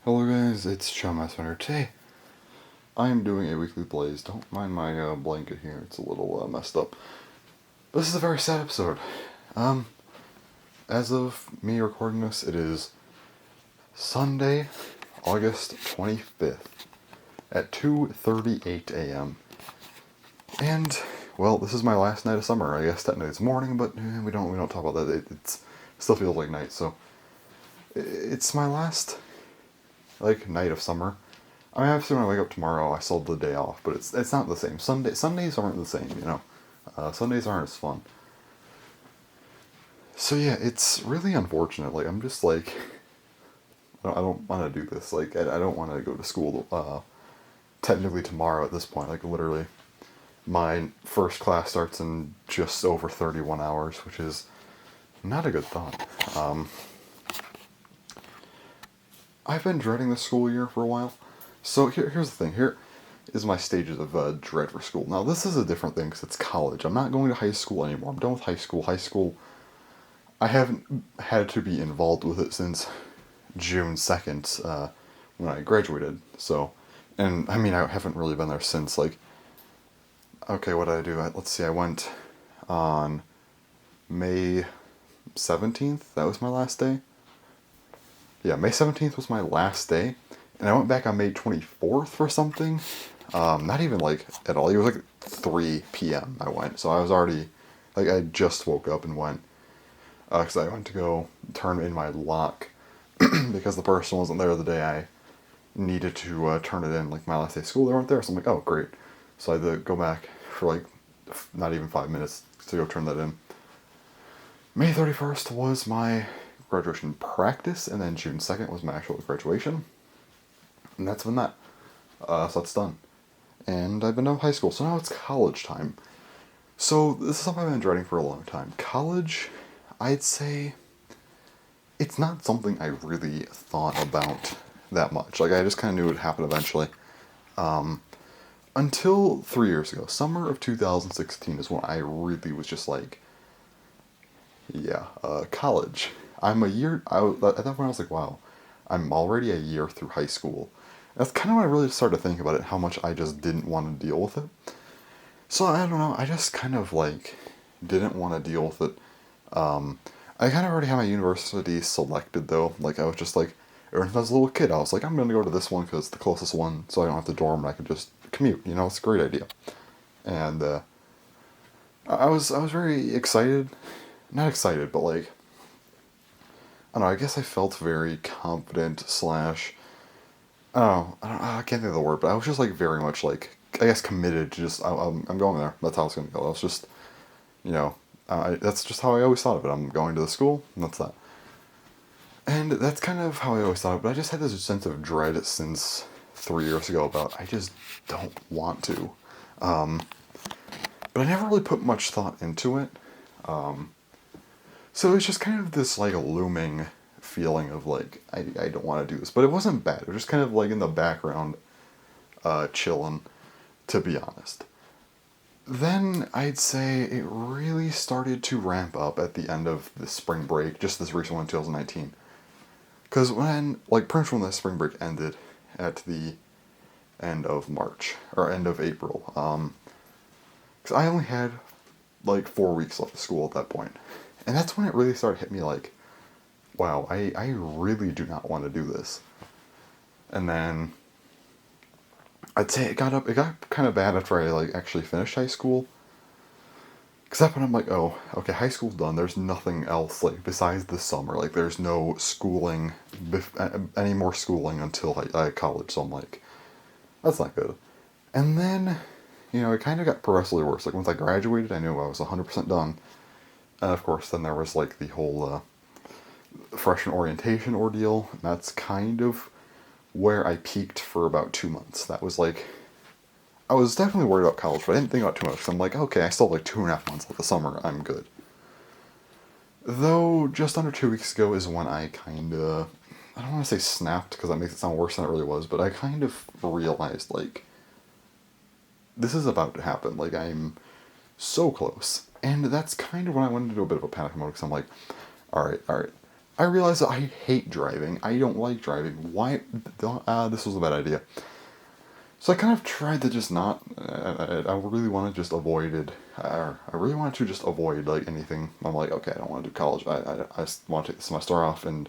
Hello guys, it's Chowmaster. Today, I am doing a weekly blaze. Don't mind my blanket here, it's a little messed up. This is a very sad episode. Um, as of me recording this, it is Sunday, August 25th at 2:38 a.m. And, well, this is my last night of summer. I guess technically it's morning, but we don't talk about that. It still feels like night, so it's my last night of summer. I mean, obviously when I wake up tomorrow, I still have the day off, but it's not the same. Sundays aren't the same, you know. Sundays aren't as fun. So yeah, it's really unfortunate. I'm just I don't want to do this. I don't want to go to school. Technically tomorrow at this point, literally, my first class starts in just over 31 hours, which is not a good thought. I've been dreading the school year for a while. So here's the thing. Here is my stages of dread for school. Now, this is a different thing because it's college. I'm not going to high school anymore. I'm done with high school. High school, I haven't had to be involved with it since June 2nd when I graduated. So, and I mean, I haven't really been there since. Okay, what did I do? Let's see, I went on May 17th. That was my last day. Yeah, May 17th was my last day. And I went back on May 24th for something. Not even at all. It was 3 p.m. I went. So I was already, I just woke up and went. Because I went to go turn in my lock. Because the person wasn't there the day I needed to turn it in. My last day of school, they weren't there. So I'm like, oh, great. So I had to go back for not even 5 minutes to go turn that in. May 31st was my graduation practice. And then June 2nd was my actual graduation. And that's been that. So that's done. And I've been done with high school, so now it's college time. So this is something I've been dreading for a long time. College, I'd say, it's not something I really thought about that much. I just kind of knew it would happen eventually. Until 3 years ago, summer of 2016 is when I really was just college. At that point I was like, wow, I'm already a year through high school. That's kind of when I really started to think about it, how much I just didn't want to deal with it. So I don't know, I just kind of didn't want to deal with it. I kind of already had my university selected though. I was just ever since I was a little kid, I was like, I'm going to go to this one because it's the closest one, so I don't have to dorm and I can just commute. You know, it's a great idea. And I was very excited. Not excited, but I don't know, I guess I felt very confident slash I can't think of the word, but I was just very much I guess committed to just I'm going there. That's how it's gonna go. I was just, that's just how I always thought of it. I'm going to the school, and that's that. And that's kind of how I always thought of it. But I just had this sense of dread since 3 years ago about I just don't want to. But I never really put much thought into it. So it's just kind of this looming feeling of I don't want to do this, but it wasn't bad. It was just kind of in the background, chilling, to be honest. Then I'd say it really started to ramp up at the end of the spring break, just this recent one, 2019. Because when pretty much when the spring break ended at the end of March or end of April, because I only had 4 weeks left of school at that point, and that's when it really started hitting me wow, I really do not want to do this. And then I'd say it got kind of bad after I actually finished high school. Cause that point I'm oh, okay, high school's done. There's nothing else besides the summer. There's no schooling, any more schooling until college. So I'm that's not good. And then, it kind of got progressively worse. Once I graduated, I knew I was 100% done. And of course, then there was the whole freshman orientation ordeal. And that's kind of where I peaked for about 2 months. That was I was definitely worried about college, but I didn't think about it too much. Cause I'm okay, I still have 2.5 months left of summer. I'm good. Though just under 2 weeks ago is when I kind of, I don't want to say snapped because that makes it sound worse than it really was, but I kind of realized this is about to happen. I'm so close. And that's kind of when I went into a bit of a panic mode because I'm all right. I realized that I hate driving. I don't like driving. Why? This was a bad idea. So I kind of tried to just not. I really wanted just avoided. I really wanted to just avoid like anything. I'm like, okay, I don't want to do college. I just want to take the semester off and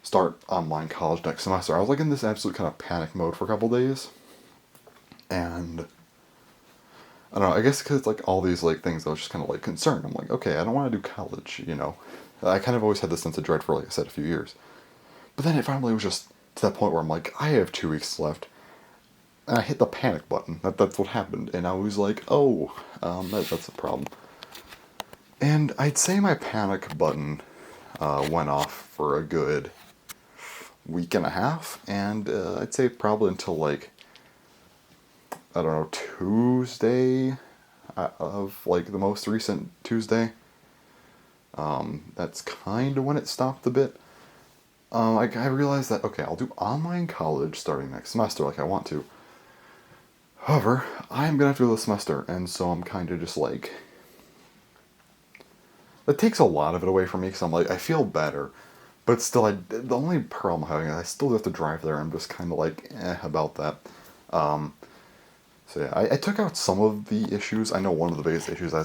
start online college next semester. I was like in this absolute kind of panic mode for a couple days, and I don't know. I guess because it's like all these like things, I was just kind of like concerned. I'm like, okay, I don't want to do college. I kind of always had this sense of dread for, like I said, a few years. But then it finally was just to that point where I'm like, I have 2 weeks left. And I hit the panic button. That's what happened. And I was like, oh, that's a problem. And I'd say my panic button went off for a good week and a half. And I'd say probably until like, I don't know, Tuesday of like the most recent Tuesday. That's kind of when it stopped a bit. I realized that, okay, I'll do online college starting next semester like I want to. However, I'm gonna have to do the semester, and so I'm kind of just like. That takes a lot of it away from me because I'm like, I feel better. But still, the only problem I'm having is I still have to drive there. I'm just kind of like, about that. Um, so yeah, I took out some of the issues. I know one of the biggest issues I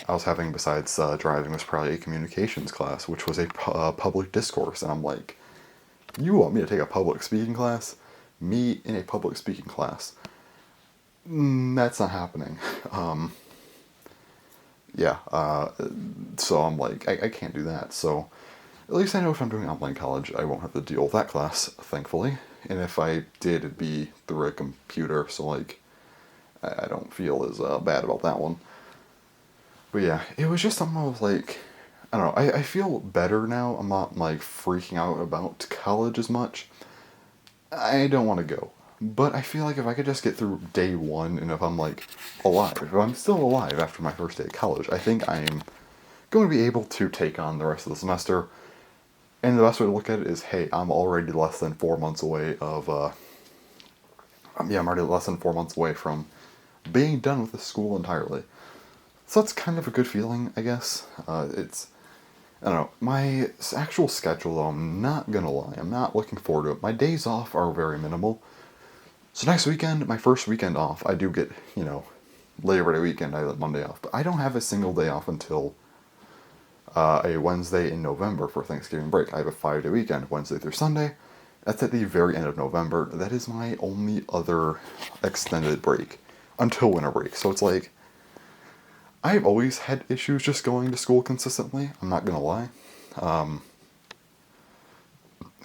was having besides driving was probably a communications class, which was a public discourse. And I'm like, you want me to take a public speaking class? Me in a public speaking class? That's not happening. Yeah, so I'm like, I can't do that. So at least I know if I'm doing online college, I won't have to deal with that class, thankfully. And if I did, it'd be through a computer, so like, I don't feel as bad about that one. But yeah, it was just something I was like, I don't know, I feel better now. I'm not like freaking out about college as much. I don't want to go. But I feel like if I could just get through day one and if I'm like alive, if I'm still alive after my first day of college, I think I'm going to be able to take on the rest of the semester. And the best way to look at it is, hey, I'm already less than 4 months away I'm already less than 4 months away from being done with the school entirely. So that's kind of a good feeling, I guess. I don't know, my actual schedule, though, I'm not gonna lie, I'm not looking forward to it. My days off are very minimal. So next weekend, my first weekend off, I do get, Labor Day weekend, I get Monday off. But I don't have a single day off until a Wednesday in November for Thanksgiving break. I have a 5-day weekend, Wednesday through Sunday. That's at the very end of November. That is my only other extended break until winter break. So it's like, I've always had issues just going to school consistently. I'm not gonna lie. I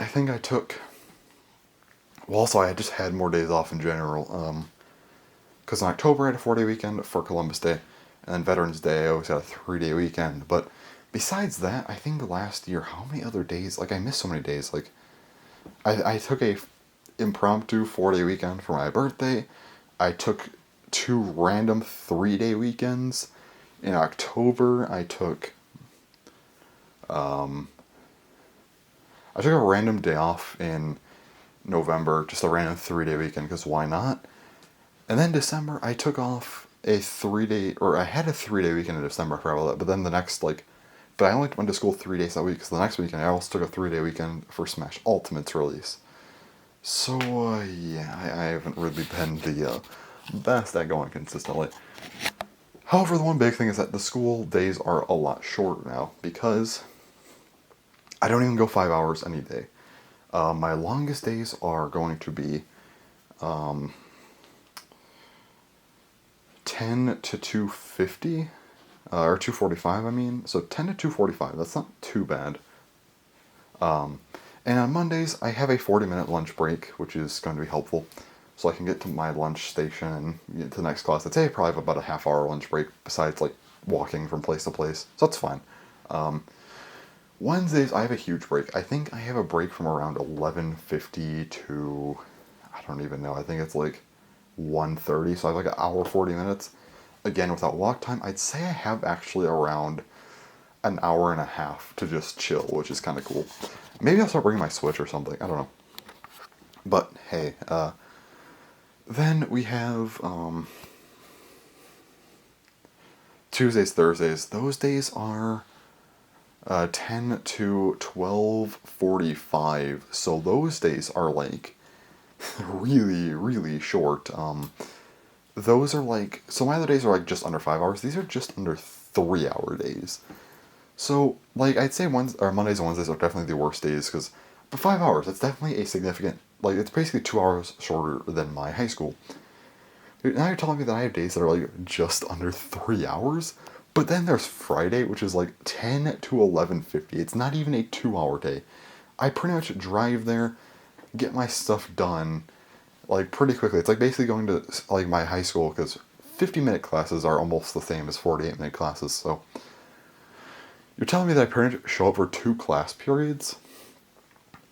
think I took. Well, also I just had more days off in general. Because in October I had a 4-day weekend for Columbus Day, and then Veterans Day I always had a 3-day weekend. But besides that, I think last year, how many other days? Like I missed so many days. Like I took a impromptu 4-day weekend for my birthday. I took 2 random 3-day weekends. In October, I took a random day off in November, just a random 3-day weekend, because why not? And then December, I took off a 3-day, or I had a 3-day weekend in December, I forgot about that, but then the next, like, but I only went to school 3 days that week, so the next weekend I also took a 3-day weekend for Smash Ultimate's release. So, yeah, I haven't really been the best at going consistently. However, the one big thing is that the school days are a lot shorter now, because I don't even go 5 hours any day. My longest days are going to be 10 to 2:50, or 2:45, I mean. So 10 to 2:45, that's not too bad. And on Mondays, I have a 40-minute lunch break, which is going to be helpful. So I can get to my lunch station and get to the next class. I'd say I probably have about a half-hour lunch break, besides, like, walking from place to place. So that's fine. Wednesdays, I have a huge break. I think I have a break from around 11:50 to, I don't even know, I think it's like 1:30, so I have like an hour, 40 minutes. Again, without walk time, I'd say I have actually around an hour and a half to just chill, which is kind of cool. Maybe I'll start bringing my Switch or something, I don't know. But, hey, then we have, Tuesdays, Thursdays. Those days are 10 to 12:45. So those days are like really, really short. Those are like, so my other days are like just under 5 hours. These are just under 3 hour days. So, like, I'd say Mondays and Wednesdays are definitely the worst days because, but 5 hours, that's definitely a significant, like, it's basically 2 hours shorter than my high school. Now you're telling me that I have days that are like just under 3 hours? But then there's Friday, which is like 10 to 11:50. It's not even a 2 hour day. I pretty much drive there, get my stuff done, like pretty quickly. It's like basically going to like my high school because 50-minute classes are almost the same as 48-minute classes. So you're telling me that I pretty much show up for 2 class periods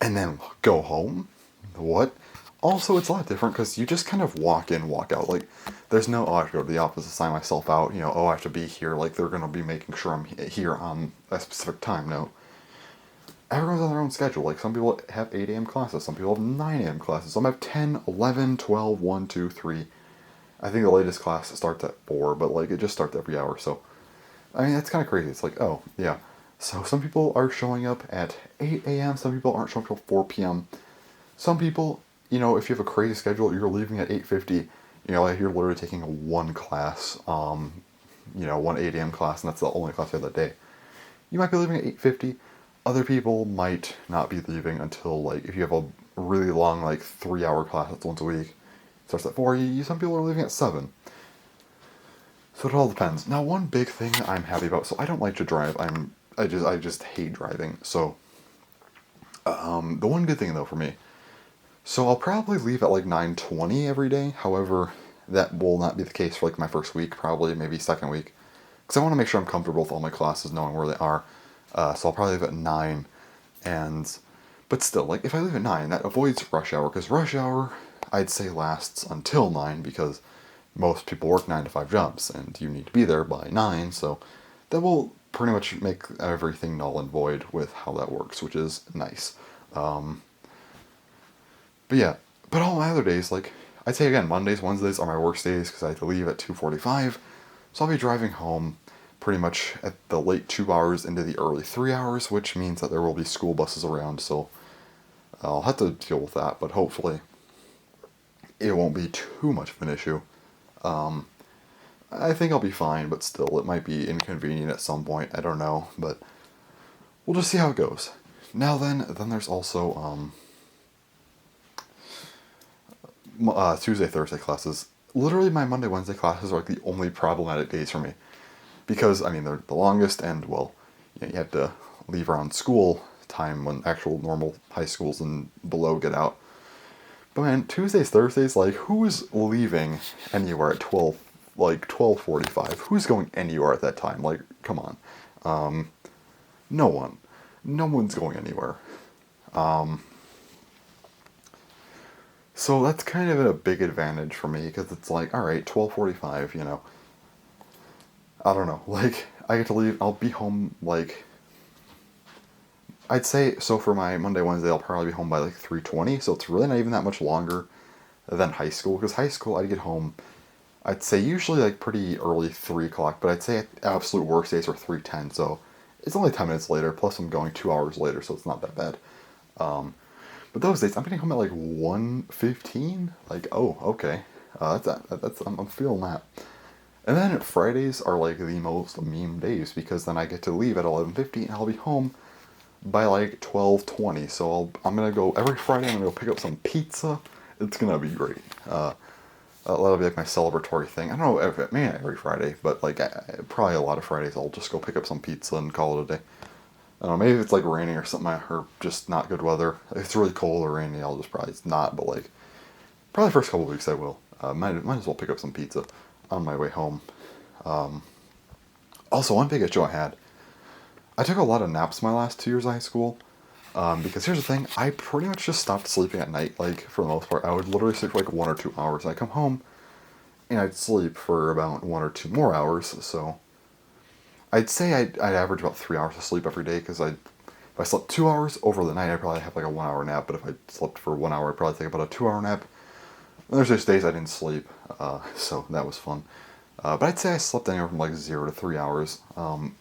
and then go home? What? Also, it's a lot different because you just kind of walk in, walk out. Like, there's no, oh, I have to go to the office to sign myself out. You know, oh, I have to be here. Like, they're going to be making sure I'm here on a specific time. No. Everyone's on their own schedule. Like, some people have 8 a.m. classes. Some people have 9 a.m. classes. Some have 10, 11, 12, 1, 2, 3. I think the latest class starts at 4, but, like, it just starts every hour. So, I mean, that's kind of crazy. It's like, oh, yeah. So, some people are showing up at 8 a.m. Some people aren't showing up until 4 p.m. Some people, you know, if you have a crazy schedule, you're leaving at 8:50. You know, like you're literally taking one class, one 8 a.m. class, and that's the only class you have that day. You might be leaving at 8:50. Other people might not be leaving until, like, if you have a really long, like, 3 hour class that's once a week, it starts at 4, some people are leaving at 7. So it all depends. Now, one big thing that I'm happy about, so I don't like to drive. I just hate driving. So, the one good thing though for me, so I'll probably leave at like 9:20 every day. However, that will not be the case for like my first week, probably maybe second week, because I want to make sure I'm comfortable with all my classes, knowing where they are. So I'll probably leave at 9, and but still, like if I leave at 9, that avoids rush hour because rush hour I'd say lasts until 9 because most people work 9 to 5 jobs, and you need to be there by 9. So that will pretty much make everything null and void with how that works, which is nice. But yeah, but all my other days, like, I'd say again, Mondays, Wednesdays are my worst days because I have to leave at 2:45. So I'll be driving home pretty much at the late 2 hours into the early 3 hours, which means that there will be school buses around, so I'll have to deal with that, but hopefully it won't be too much of an issue. I think I'll be fine, but still, it might be inconvenient at some point, I don't know, but we'll just see how it goes. Now then there's also, Tuesday, Thursday classes. Literally, my Monday, Wednesday classes are like the only problematic days for me. Because, I mean, they're the longest, and, well, you have to leave around school time when actual normal high schools and below get out. But man, Tuesdays, Thursdays, like, who's leaving anywhere at 12:45? Who's going anywhere at that time? Like, come on. No one. No one's going anywhere. So that's kind of a big advantage for me, because it's like, alright, 12:45, I don't know, like, I get to leave, I'll be home, like, I'd say, so for my Monday, Wednesday, I'll probably be home by, like, 3:20, so it's really not even that much longer than high school, because high school, I'd get home, I'd say usually, like, pretty early 3 o'clock, but I'd say absolute worst days are 3:10, so it's only 10 minutes later, plus I'm going 2 hours later, so it's not that bad. But those days, I'm getting home at, like, 1:15, like, oh, okay, I'm feeling that. And then Fridays are like the most meme days because then I get to leave at 11:50 and I'll be home by like 12:20. So I'm gonna go every Friday. I'm gonna go pick up some pizza. It's gonna be great. That'll be like my celebratory thing. I don't know if it may not every Friday, but like probably a lot of Fridays I'll just go pick up some pizza and call it a day. I don't know, maybe if it's like raining or something or just not good weather. If it's really cold or rainy, I'll just probably not. But like probably the first couple of weeks I will. Might as well pick up some pizza on my way home. Also, one big issue I took a lot of naps my last 2 years of high school, because here's the thing, I pretty much just stopped sleeping at night, like, for the most part. I would literally sleep for like 1 or 2 hours. I'd come home, and I'd sleep for about 1 or 2 more hours, so I'd say I'd average about 3 hours of sleep every day, because if I slept 2 hours over the night, I'd probably have like a 1 hour nap, but if I slept for 1 hour, I'd probably take about a 2 hour nap. And there's just days I didn't sleep, so that was fun. But I'd say I slept anywhere from like 0 to 3 hours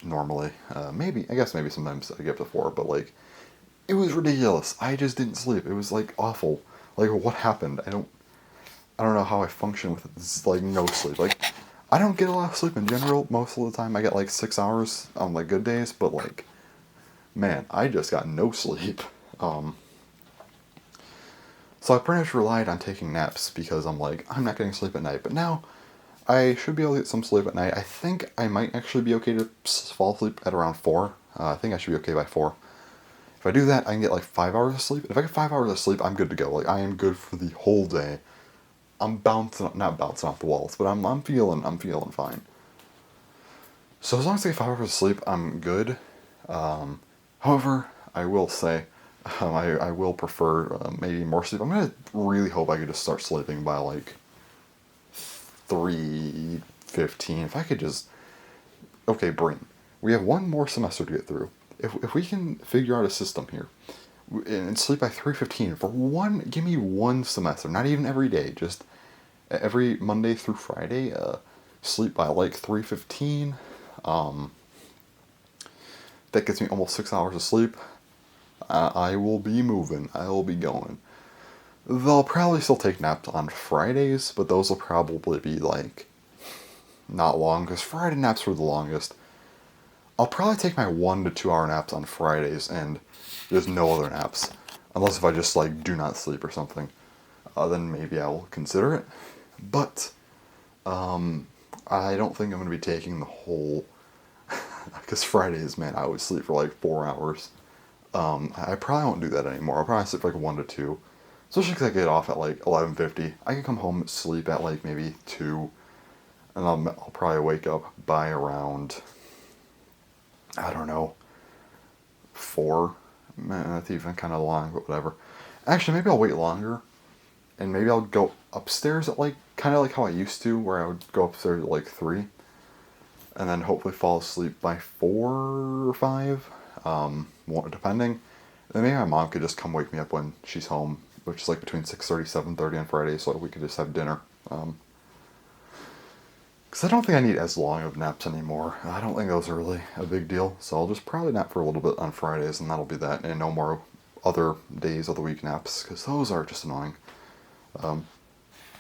normally. I guess maybe sometimes I get up to 4, but like it was ridiculous. I just didn't sleep. It was like awful. Like what happened? I don't know how I function with like no sleep. Like I don't get a lot of sleep in general. Most of the time I get like 6 hours on like good days, but like man, I just got no sleep. Um, so I pretty much relied on taking naps because I'm like I'm not getting sleep at night. But now I should be able to get some sleep at night. I think I might actually be okay to fall asleep at around 4. I think I should be okay by 4. If I do that, I can get like 5 hours of sleep. If I get 5 hours of sleep, I'm good to go. Like I am good for the whole day. I'm not bouncing off the walls, but I'm feeling fine. So as long as I get 5 hours of sleep, I'm good. However, I will say, I will prefer maybe more sleep. I'm gonna really hope I could just start sleeping by like 3:15. If I could just, okay, brain. We have one more semester to get through. If we can figure out a system here and sleep by 3:15 for one, give me one semester, not even every day, just every Monday through Friday, sleep by like 3:15. Um, that gets me almost 6 hours of sleep. I will be moving. I will be going. They'll probably still take naps on Fridays, but those will probably be like not long because Friday naps were the longest. I'll probably take my 1 to 2 hour naps on Fridays and there's no other naps. Unless if I just like do not sleep or something. Then maybe I will consider it. But I don't think I'm going to be taking the whole. Because Fridays, man, I always sleep for like 4 hours. I probably won't do that anymore. I'll probably sleep for like 1 to 2. Especially because I get off at like 11:50. I can come home and sleep at like maybe 2. And I'll probably wake up by around, I don't know, 4. Man, that's even kind of long, but whatever. Actually, maybe I'll wait longer. And maybe I'll go upstairs at like, kind of like how I used to, where I would go upstairs at like 3. And then hopefully fall asleep by 4 or 5, depending. And then maybe my mom could just come wake me up when she's home, which is like between 6:30, 7:30 on Friday, so we could just have dinner. Because I don't think I need as long of naps anymore. I don't think those are really a big deal, so I'll just probably nap for a little bit on Fridays, and that'll be that, and no more other days of the week naps, because those are just annoying.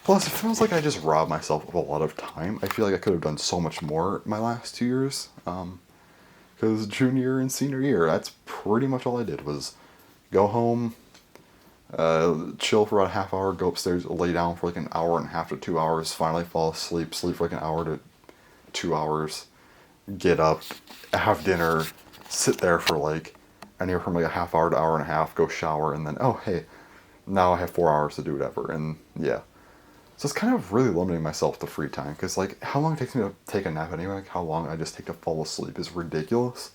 Plus, it feels like I just robbed myself of a lot of time. I feel like I could have done so much more my last 2 years. Because junior and senior year, that's pretty much all I did was go home, chill for about a half hour, go upstairs, lay down for like an hour and a half to 2 hours, finally fall asleep, sleep for like an hour to 2 hours, get up, have dinner, sit there for like anywhere from like a half hour to hour and a half, go shower, and then, oh hey, now I have 4 hours to do whatever, and yeah. So it's kind of really limiting myself to free time, because like how long it takes me to take a nap anyway, like how long I just take to fall asleep is ridiculous.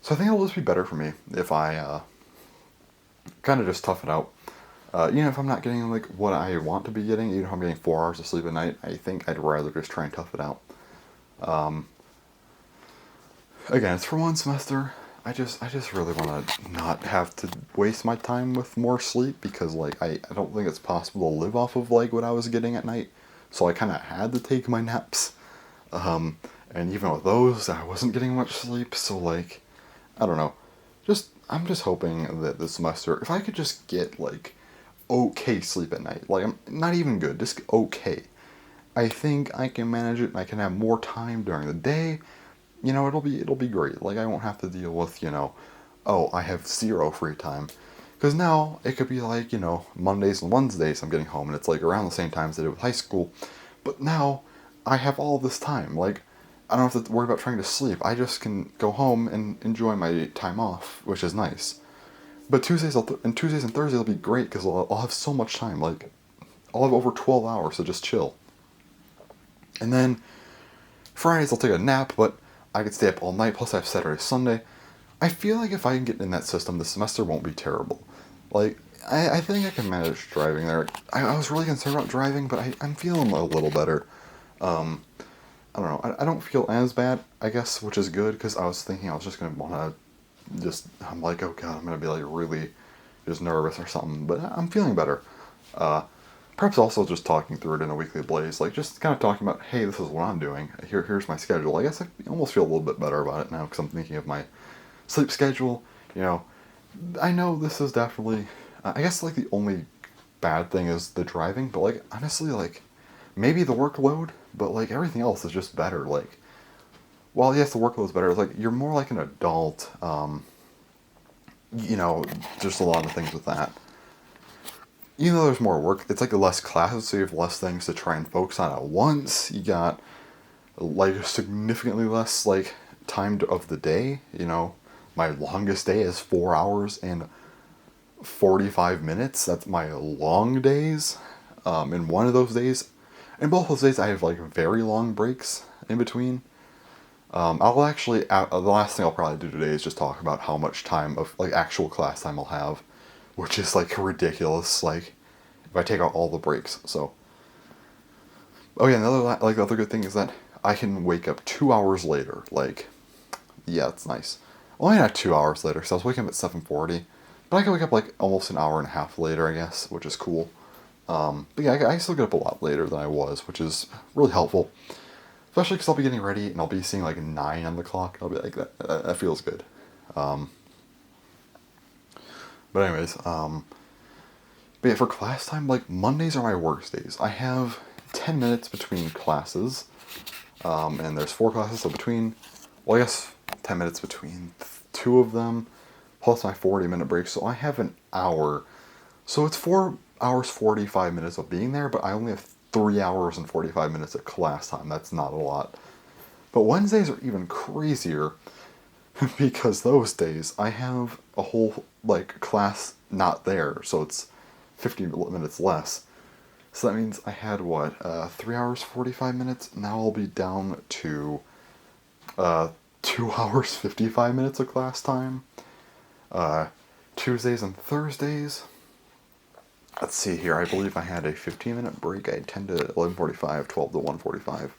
So I think it'll just be better for me if I kind of just tough it out. If I'm not getting like what I want to be getting, even if I'm getting 4 hours of sleep a night, I think I'd rather just try and tough it out. Again, it's for one semester. I just really want to not have to waste my time with more sleep because like I don't think it's possible to live off of like what I was getting at night. So I kind of had to take my naps. And even with those, I wasn't getting much sleep. So like, I don't know. I'm just hoping that this semester, if I could just get like okay sleep at night, like I'm not even good, just okay. I think I can manage it and I can have more time during the day. It'll be great. Like I won't have to deal with, oh, I have zero free time. Because now it could be like, Mondays and Wednesdays I'm getting home and it's like around the same time as I did with high school. But now I have all this time. Like I don't have to worry about trying to sleep. I just can go home and enjoy my time off, which is nice. But Tuesdays and Thursdays will be great because I'll have so much time. Like I'll have over 12 hours to just chill. And then Fridays I'll take a nap, but I could stay up all night, plus I have Saturday, Sunday. I feel like if I can get in that system, the semester won't be terrible. Like, I think I can manage driving there. I was really concerned about driving, but I'm feeling a little better. I don't know, I don't feel as bad, I guess, which is good, because I was thinking I was just going to want to I'm like, oh god, I'm going to be like really just nervous or something, but I'm feeling better. perhaps also just talking through it in a weekly blaze, like just kind of talking about, hey, this is what I'm doing. Here's my schedule. I guess I almost feel a little bit better about it now because I'm thinking of my sleep schedule. You know, I know this is definitely, I guess like the only bad thing is the driving, but like honestly, like maybe the workload, but like everything else is just better. Like, well, yes, the workload's better. It's like you're more like an adult. You know, just a lot of things with that. Even though there's more work, it's like less classes, so you have less things to try and focus on at once. You got like significantly less like time of the day. You know, my longest day is 4 hours and 45 minutes. That's my long days. In one of those days, in both those days, I have like very long breaks in between. I'll actually, the last thing I'll probably do today is just talk about how much time of like actual class time I'll have, which is like ridiculous. Like, if I take out all the breaks. So, oh yeah, another like the other good thing is that I can wake up 2 hours later. Like, yeah, it's nice. Only not 2 hours later, so I was waking up at 7:40, but I can wake up like almost an hour and a half later, I guess, which is cool. But yeah, I still get up a lot later than I was, which is really helpful. Especially because I'll be getting ready and I'll be seeing like 9 on the clock. I'll be like, that feels good. Um, but anyways, but yeah, for class time, like Mondays are my worst days. I have 10 minutes between classes, and there's 4 classes, so between, well, I guess 10 minutes between two of them, plus my 40-minute break, so I have an hour. So it's 4 hours, 45 minutes of being there, but I only have 3 hours and 45 minutes of class time. That's not a lot. But Wednesdays are even crazier because those days I have a whole like class not there, so it's 50 minutes less. So that means I had what 3 hours 45 minutes. Now I'll be down to 2 hours 55 minutes of class time. Tuesdays and Thursdays. Let's see here. I believe I had a 15-minute break. I had 10 to 11:45, 12 to 1:45.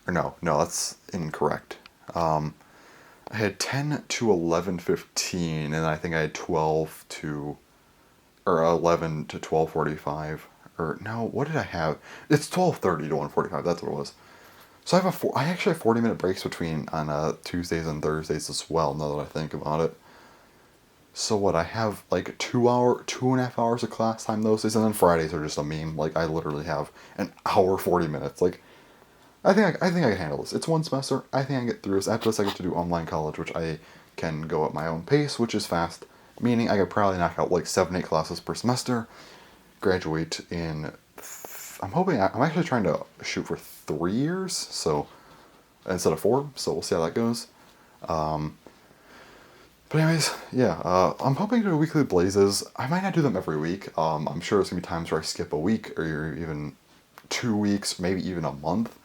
Or no, that's incorrect. I had 10 to 11:15, and I think I had 12 to, or 11 to 12:45. Or no, what did I have? It's 12:30 to 1:45. That's what it was. So I actually have 40-minute breaks between on Tuesdays and Thursdays as well. Now that I think about it. So what, I have like 2.5 hours of class time those days, and then Fridays are just a meme. Like I literally have an hour 40 minutes. Like I think I can handle this. It's one semester. I think I can get through this. After this, I get to do online college, which I can go at my own pace, which is fast. Meaning I could probably knock out like 7-8 classes per semester. Graduate in. I'm hoping. I'm actually trying to shoot for 3 years, so instead of 4. So we'll see how that goes. But anyways, yeah, I'm hoping to do weekly blazes. I might not do them every week. I'm sure there's going to be times where I skip a week or even 2 weeks, maybe even a month.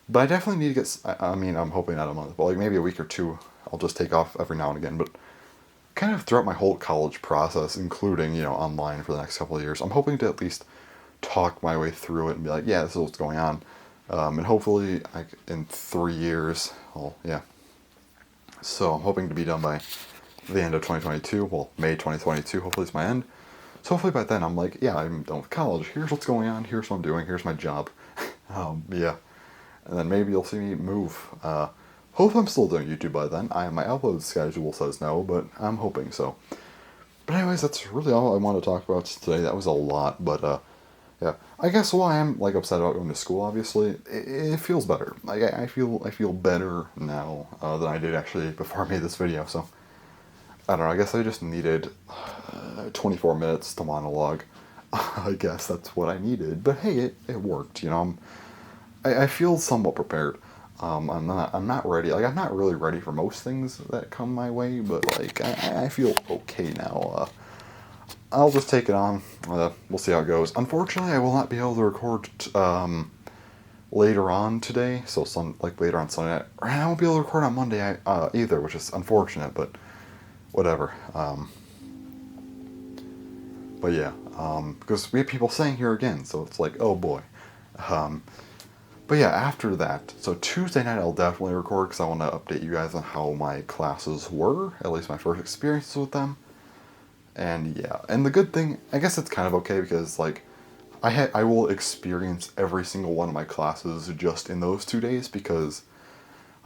But I definitely need to get, I mean, I'm hoping not a month, but like maybe a week or two, I'll just take off every now and again. But kind of throughout my whole college process, including, you know, online for the next couple of years, I'm hoping to at least talk my way through it and be like, yeah, this is what's going on. And hopefully, like, in 3 years, yeah. So I'm hoping to be done by the end of 2022, well, May 2022, hopefully it's my end. So hopefully by then I'm like, yeah, I'm done with college, here's what's going on, here's what I'm doing, here's my job. Yeah. And then maybe you'll see me move. Hopefully I'm still doing YouTube by then. My upload schedule says no, but I'm hoping so. But anyways, that's really all I want to talk about today. That was a lot, but yeah. I guess while I am like upset about going to school, obviously, it feels better. Like I feel better now than I did actually before I made this video. So I don't know. I guess I just needed 24 minutes to monologue. I guess that's what I needed. But hey, it worked. You know, I feel somewhat prepared. I'm not ready. Like I'm not really ready for most things that come my way, but like I feel okay now. I'll just take it on. We'll see how it goes. Unfortunately, I will not be able to record later on today. So later on Sunday night. And I won't be able to record on Monday either, which is unfortunate. But whatever. But yeah, because we have people saying here again, so it's like, oh boy. But yeah, after that, so Tuesday night I'll definitely record because I want to update you guys on how my classes were, at least my first experiences with them. And yeah, and the good thing, I guess it's kind of okay because like I will experience every single one of my classes just in those 2 days because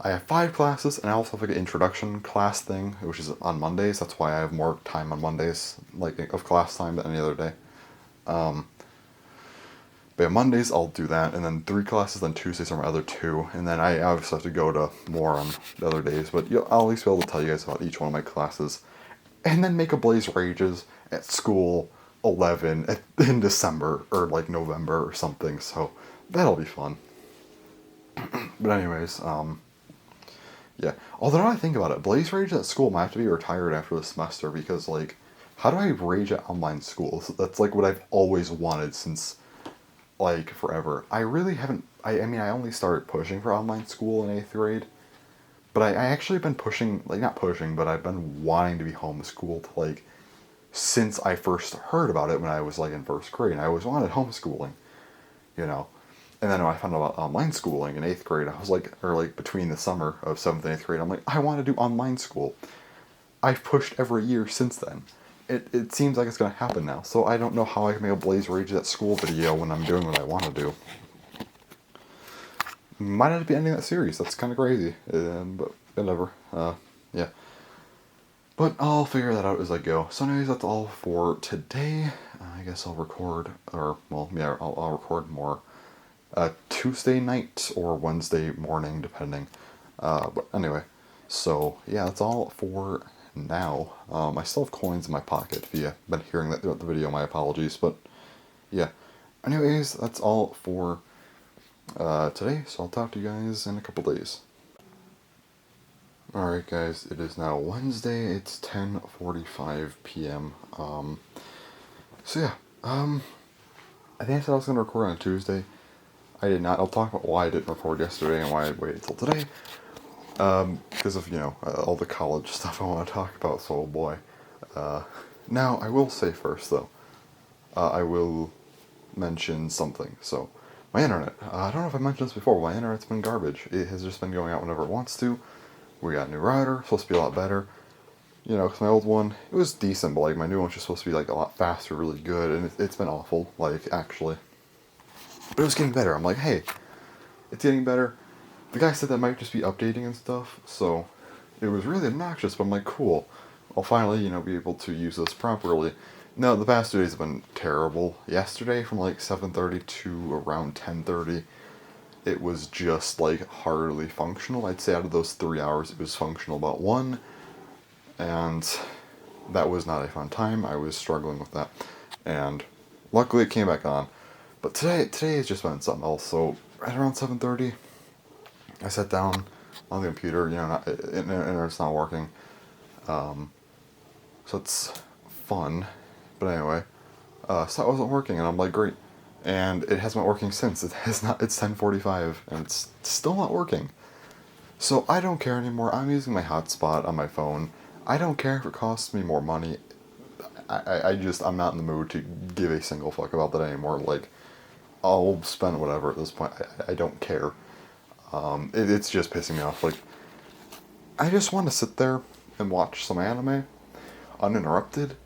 I have 5 classes and I also have like an introduction class thing, which is on Mondays. That's why I have more time on Mondays, like of class time than any other day. But yeah, Mondays I'll do that, and then 3 classes, then Tuesdays are my other 2, and then I obviously have to go to more on the other days, but I'll at least be able to tell you guys about each one of my classes. And then make a Blaze Rages at school 11 in December, or like November or something, so that'll be fun. But anyways, yeah. Although now I think about it, Blaze Rage at school might have to be retired after the semester because, like, how do I rage at online school? That's like what I've always wanted since, like, forever. I really haven't. I mean, I only started pushing for online school in 8th grade, but I actually been pushing, like, not pushing, but I've been wanting to be homeschooled, like, since I first heard about it when I was, like, in 1st grade. I always wanted homeschooling, you know. And then when I found out about online schooling in 8th grade, I was like, or like between the summer of 7th and 8th grade, I'm like, I want to do online school. I've pushed every year since then. It seems like it's going to happen now, so I don't know how I can make a Blaze Rage at school video when I'm doing what I want to do. Might not be ending that series, that's kind of crazy, but whatever, yeah. But I'll figure that out as I go. So anyways, that's all for today. I guess I'll record, or, well, yeah, I'll record more Tuesday night or Wednesday morning, depending. But anyway, so yeah, that's all for now. I still have coins in my pocket. If you've been hearing that throughout the video, my apologies. But yeah, anyways, that's all for today. So I'll talk to you guys in a couple days. Alright guys, it is now Wednesday. It's 10:45 p.m. So yeah, I think I said I was going to record on Tuesday. I did not. I'll talk about why I didn't record yesterday and why I waited till today. Because of, all the college stuff I want to talk about, so oh boy. Now, I will say first, though, I will mention something. So, my internet. I don't know if I mentioned this before, but my internet's been garbage. It has just been going out whenever it wants to. We got a new router, supposed to be a lot better. Because my old one, it was decent, but, like, my new one's just supposed to be, like, a lot faster, really good, and it's been awful, like, actually. But it was getting better. I'm like, hey, it's getting better. The guy said that might just be updating and stuff, so it was really obnoxious, but I'm like, cool. I'll finally, be able to use this properly. No, the past 2 days have been terrible. Yesterday, from like 7:30 to around 10:30, it was just, like, hardly functional. I'd say out of those 3 hours, it was functional about 1, and that was not a fun time. I was struggling with that, and luckily it came back on. But today has just been something else. So right around 7:30, I sat down on the computer. Internet's not working, so it's fun. But anyway, so it wasn't working, and I'm like, great. And it hasn't been working since. It has not. It's 10:45, and it's still not working. So I don't care anymore. I'm using my hotspot on my phone. I don't care if it costs me more money. I'm not in the mood to give a single fuck about that anymore. Like, I'll spend whatever at this point. I don't care. It's just pissing me off. Like, I just want to sit there and watch some anime uninterrupted,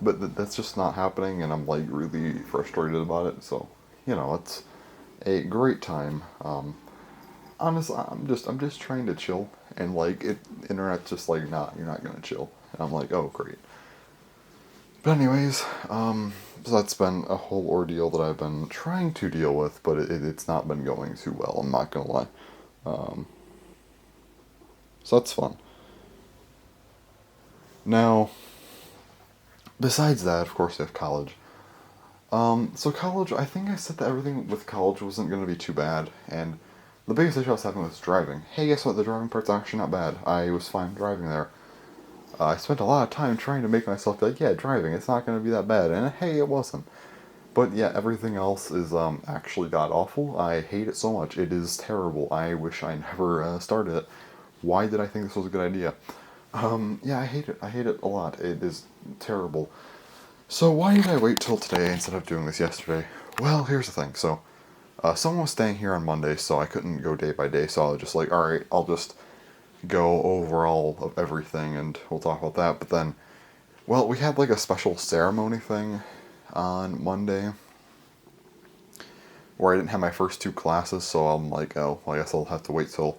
but that's just not happening, and I'm, like, really frustrated about it. So, it's a great time. Honestly, I'm just trying to chill, and, like, internet's just like, nah, you're not gonna chill. And I'm like, oh, great. But anyways, so that's been a whole ordeal that I've been trying to deal with, but it's not been going too well, I'm not gonna lie. So that's fun. Now, besides that, of course, I have college. So college, I think I said that everything with college wasn't going to be too bad, and the biggest issue I was having was driving. Hey, guess what? The driving part's actually not bad. I was fine driving there. I spent a lot of time trying to make myself be like, yeah, driving, it's not going to be that bad, and hey, it wasn't. But yeah, everything else is actually god-awful. I hate it so much. It is terrible. I wish I never started it. Why did I think this was a good idea? Yeah, I hate it. I hate it a lot. It is terrible. So why did I wait till today instead of doing this yesterday? Well, here's the thing. So, someone was staying here on Monday, so I couldn't go day by day, so I was just like, alright, I'll just go over all of everything, and we'll talk about that. But then, Well, we had like a special ceremony thing on Monday where I didn't have my first two classes, so I'm like, oh, well, I guess I'll have to wait till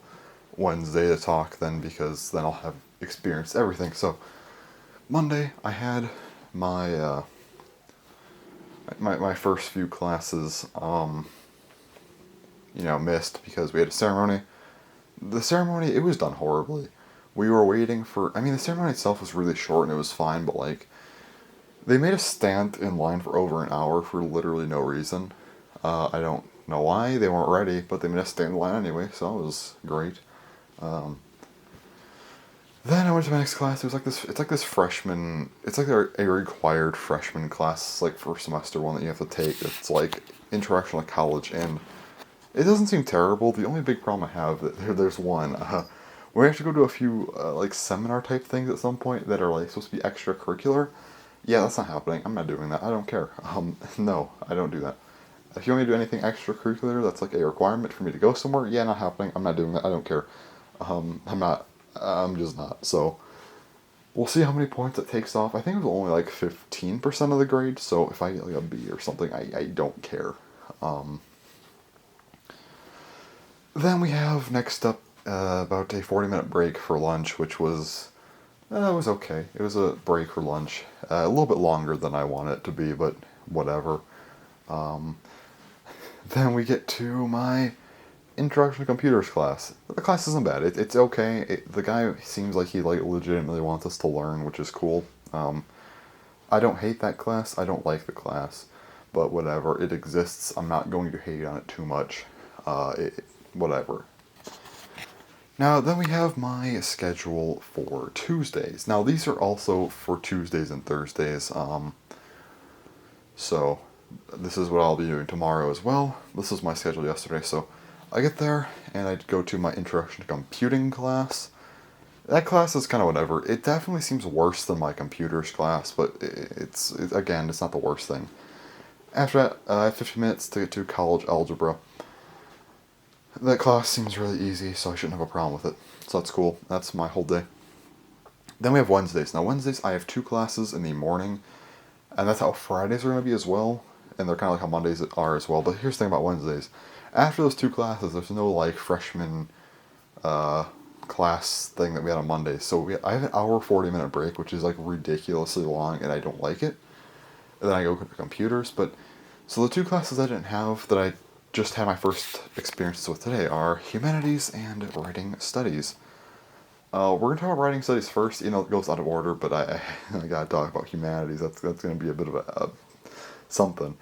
Wednesday to talk then, because then I'll have experienced everything. So Monday I had my my first few classes missed because we had a ceremony. The ceremony, it was done horribly. We were waiting for, I mean, the ceremony itself was really short and it was fine, but like they made us stand in line for over an hour for literally no reason. I don't know why, they weren't ready, but they made us stand in line anyway, so it was great. Um, then I went to my next class. It was like this. It's like this freshman. It's like a required freshman class, like first semester one that you have to take. It's like introduction to college, and it doesn't seem terrible. The only big problem I have, there's one. We have to go to a few like seminar type things at some point that are like supposed to be extracurricular. Yeah, that's not happening. I'm not doing that. I don't care. No, I don't do that. If you want me to do anything extracurricular, that's like a requirement for me to go somewhere. Yeah, not happening. I'm not doing that. I don't care. I'm not. I'm just not. So we'll see how many points it takes off. I think it was only like 15% of the grade. So if I get like a B or something, I don't care. Um, then we have next up about a 40-minute break for lunch, which was okay. It was a break for lunch. A little bit longer than I want it to be, but whatever. Um, then we get to my Introduction to Computers class. The class isn't bad. It's okay. The guy seems like he like legitimately wants us to learn, which is cool. I don't hate that class. I don't like the class, but whatever. It exists. I'm not going to hate on it too much. Whatever. Now, then we have my schedule for Tuesdays. Now, these are also for Tuesdays and Thursdays. So, this is what I'll be doing tomorrow as well. This was my schedule yesterday, so I get there and I go to my Introduction to Computing class. That class is kind of whatever. It definitely seems worse than my computers class, but again, it's not the worst thing. After that, I have 50 minutes to get to college algebra. That class seems really easy, so I shouldn't have a problem with it. So that's cool. That's my whole day. Then we have Wednesdays. Now, Wednesdays, I have two classes in the morning, and that's how Fridays are going to be as well. And they're kind of like how Mondays are as well. But here's the thing about Wednesdays. After those two classes, there's no like freshman class thing that we had on Monday. So I have an hour 40-minute break, which is like ridiculously long, and I don't like it. And then I go to computers. But so the two classes I didn't have that I just had my first experiences with today are humanities and writing studies. We're gonna talk about writing studies first. You know, it goes out of order, but I gotta talk about humanities. That's gonna be a bit of a something.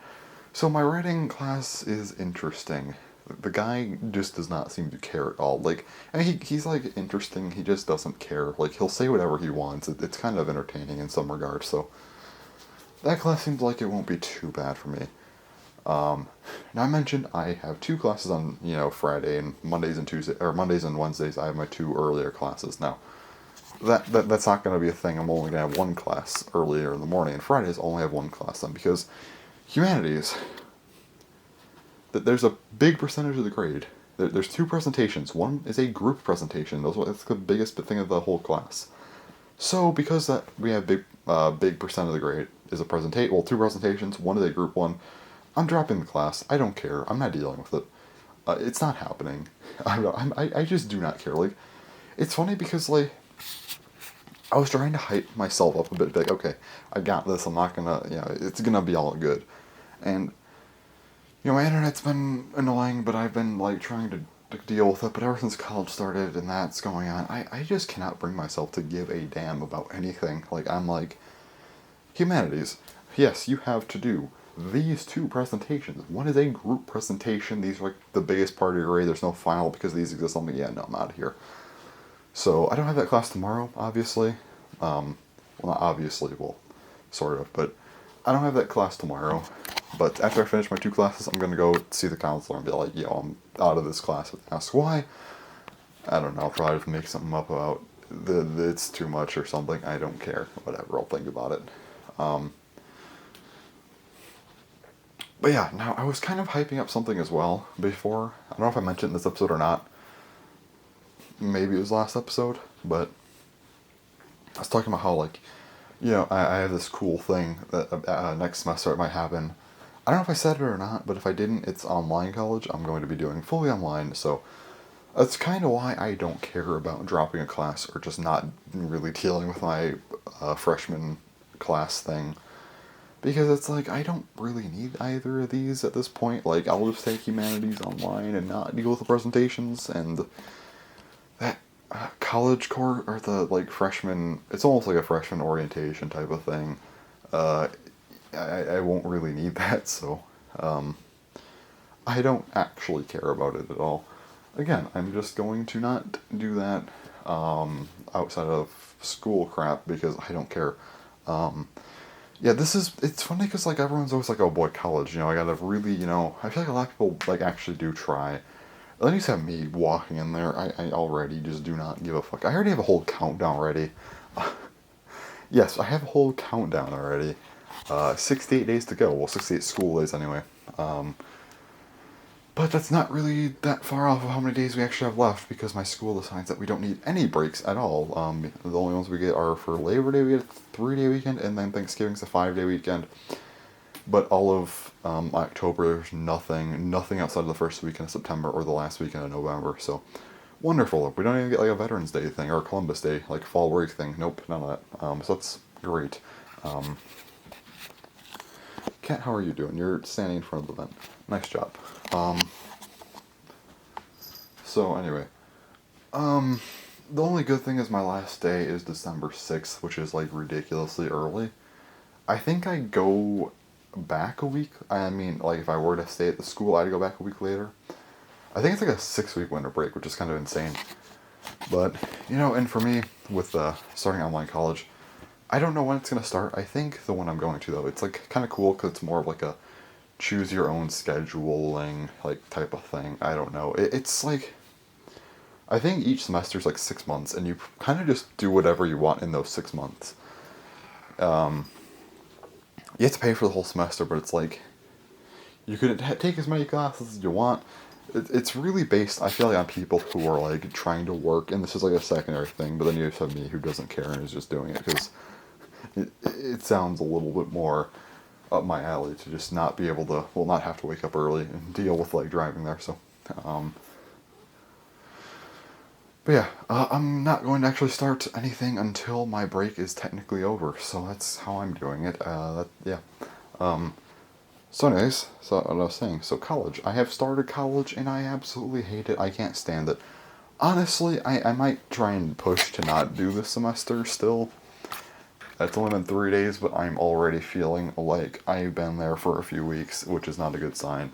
So my writing class is interesting. The guy just does not seem to care at all. Like, I mean, he's like interesting. He just doesn't care. Like, he'll say whatever he wants. It's kind of entertaining in some regards. So that class seems like it won't be too bad for me. Now I mentioned I have two classes on Friday, and Mondays and Tuesday, or Mondays and Wednesdays I have my two earlier classes. Now that's not going to be a thing. I'm only going to have one class earlier in the morning, and Fridays I only have one class then, because humanities, there's a big percentage of the grade. There's two presentations. One is a group presentation. That's the biggest thing of the whole class. So because that we have big percent of the grade is a presentation. Well, two presentations. One is a group one. I'm dropping the class. I don't care. I'm not dealing with it. It's not happening. I just do not care. Like, it's funny because like I was trying to hype myself up a bit. Like, okay, I got this. I'm not gonna. It's gonna be all good. And my internet's been annoying, but I've been like trying to deal with it. But ever since college started and that's going on, I just cannot bring myself to give a damn about anything. Like, I'm like, humanities. Yes, you have to do these two presentations. One is a group presentation. These are like the biggest part of your grade. There's no final because these exist. I'm like, yeah, no, I'm out of here. So I don't have that class tomorrow, obviously. Well, not obviously, well, sort of, but I don't have that class tomorrow. But after I finish my two classes, I'm going to go see the counselor and be like, I'm out of this class. Ask why. I don't know, I'll probably just make something up about it's too much or something. I don't care. Whatever, I'll think about it. But yeah, now I was kind of hyping up something as well before. I don't know if I mentioned in this episode or not. Maybe it was last episode, but I was talking about how, like, I have this cool thing that next semester it might happen. I don't know if I said it or not, but if I didn't, it's online college. I'm going to be doing fully online, so that's kind of why I don't care about dropping a class or just not really dealing with my freshman class thing. Because it's like, I don't really need either of these at this point. Like, I'll just take humanities online and not deal with the presentations, and that college course, or the, like, freshman, it's almost like a freshman orientation type of thing. Uh, I won't really need that, so um, I don't actually care about it at all. Again, I'm just going to not do that outside of school crap because I don't care. Um, yeah, it's funny because, like, everyone's always like, oh boy, college, I gotta really, I feel like a lot of people, like, actually do try. At least have me walking in there, I already just do not give a fuck. I already have a whole countdown ready. Yes, I have a whole countdown already. 68 days to go. Well, 68 school days anyway. Um, but that's not really that far off of how many days we actually have left because my school decides that we don't need any breaks at all. The only ones we get are for Labor Day, we get a 3-day weekend, and then Thanksgiving's a 5-day weekend. But all of October, there's nothing outside of the first weekend of September or the last weekend of November. So wonderful. We don't even get like a Veterans Day thing or a Columbus Day, like fall break thing. Nope, none of that. So that's great. Um, Kat, how are you doing? You're standing in front of the vent. Nice job. So anyway, the only good thing is my last day is December 6th, which is like ridiculously early. I think I go back a week. I mean, like if I were to stay at the school, I'd go back a week later. I think it's like a 6-week winter break, which is kind of insane. But, and for me, with starting online college, I don't know when it's going to start. I think the one I'm going to, though, it's like kind of cool because it's more of like a choose your own scheduling like type of thing. I don't know. It's like, I think each semester's like 6 months, and you kind of just do whatever you want in those 6 months. You have to pay for the whole semester, but it's like you can take as many classes as you want. It's really based, I feel like, on people who are like trying to work, and this is like a secondary thing. But then you have me who doesn't care and is just doing it because it sounds a little bit more up my alley to just not be able to, well, not have to wake up early and deal with like driving there. So, um, but yeah, I'm not going to actually start anything until my break is technically over. So that's how I'm doing it. Yeah. Um, so anyways, so what I was saying, so college. I have started college and I absolutely hate it. I can't stand it. Honestly, I might try and push to not do this semester still. It's only been 3 days, but I'm already feeling like I've been there for a few weeks, which is not a good sign.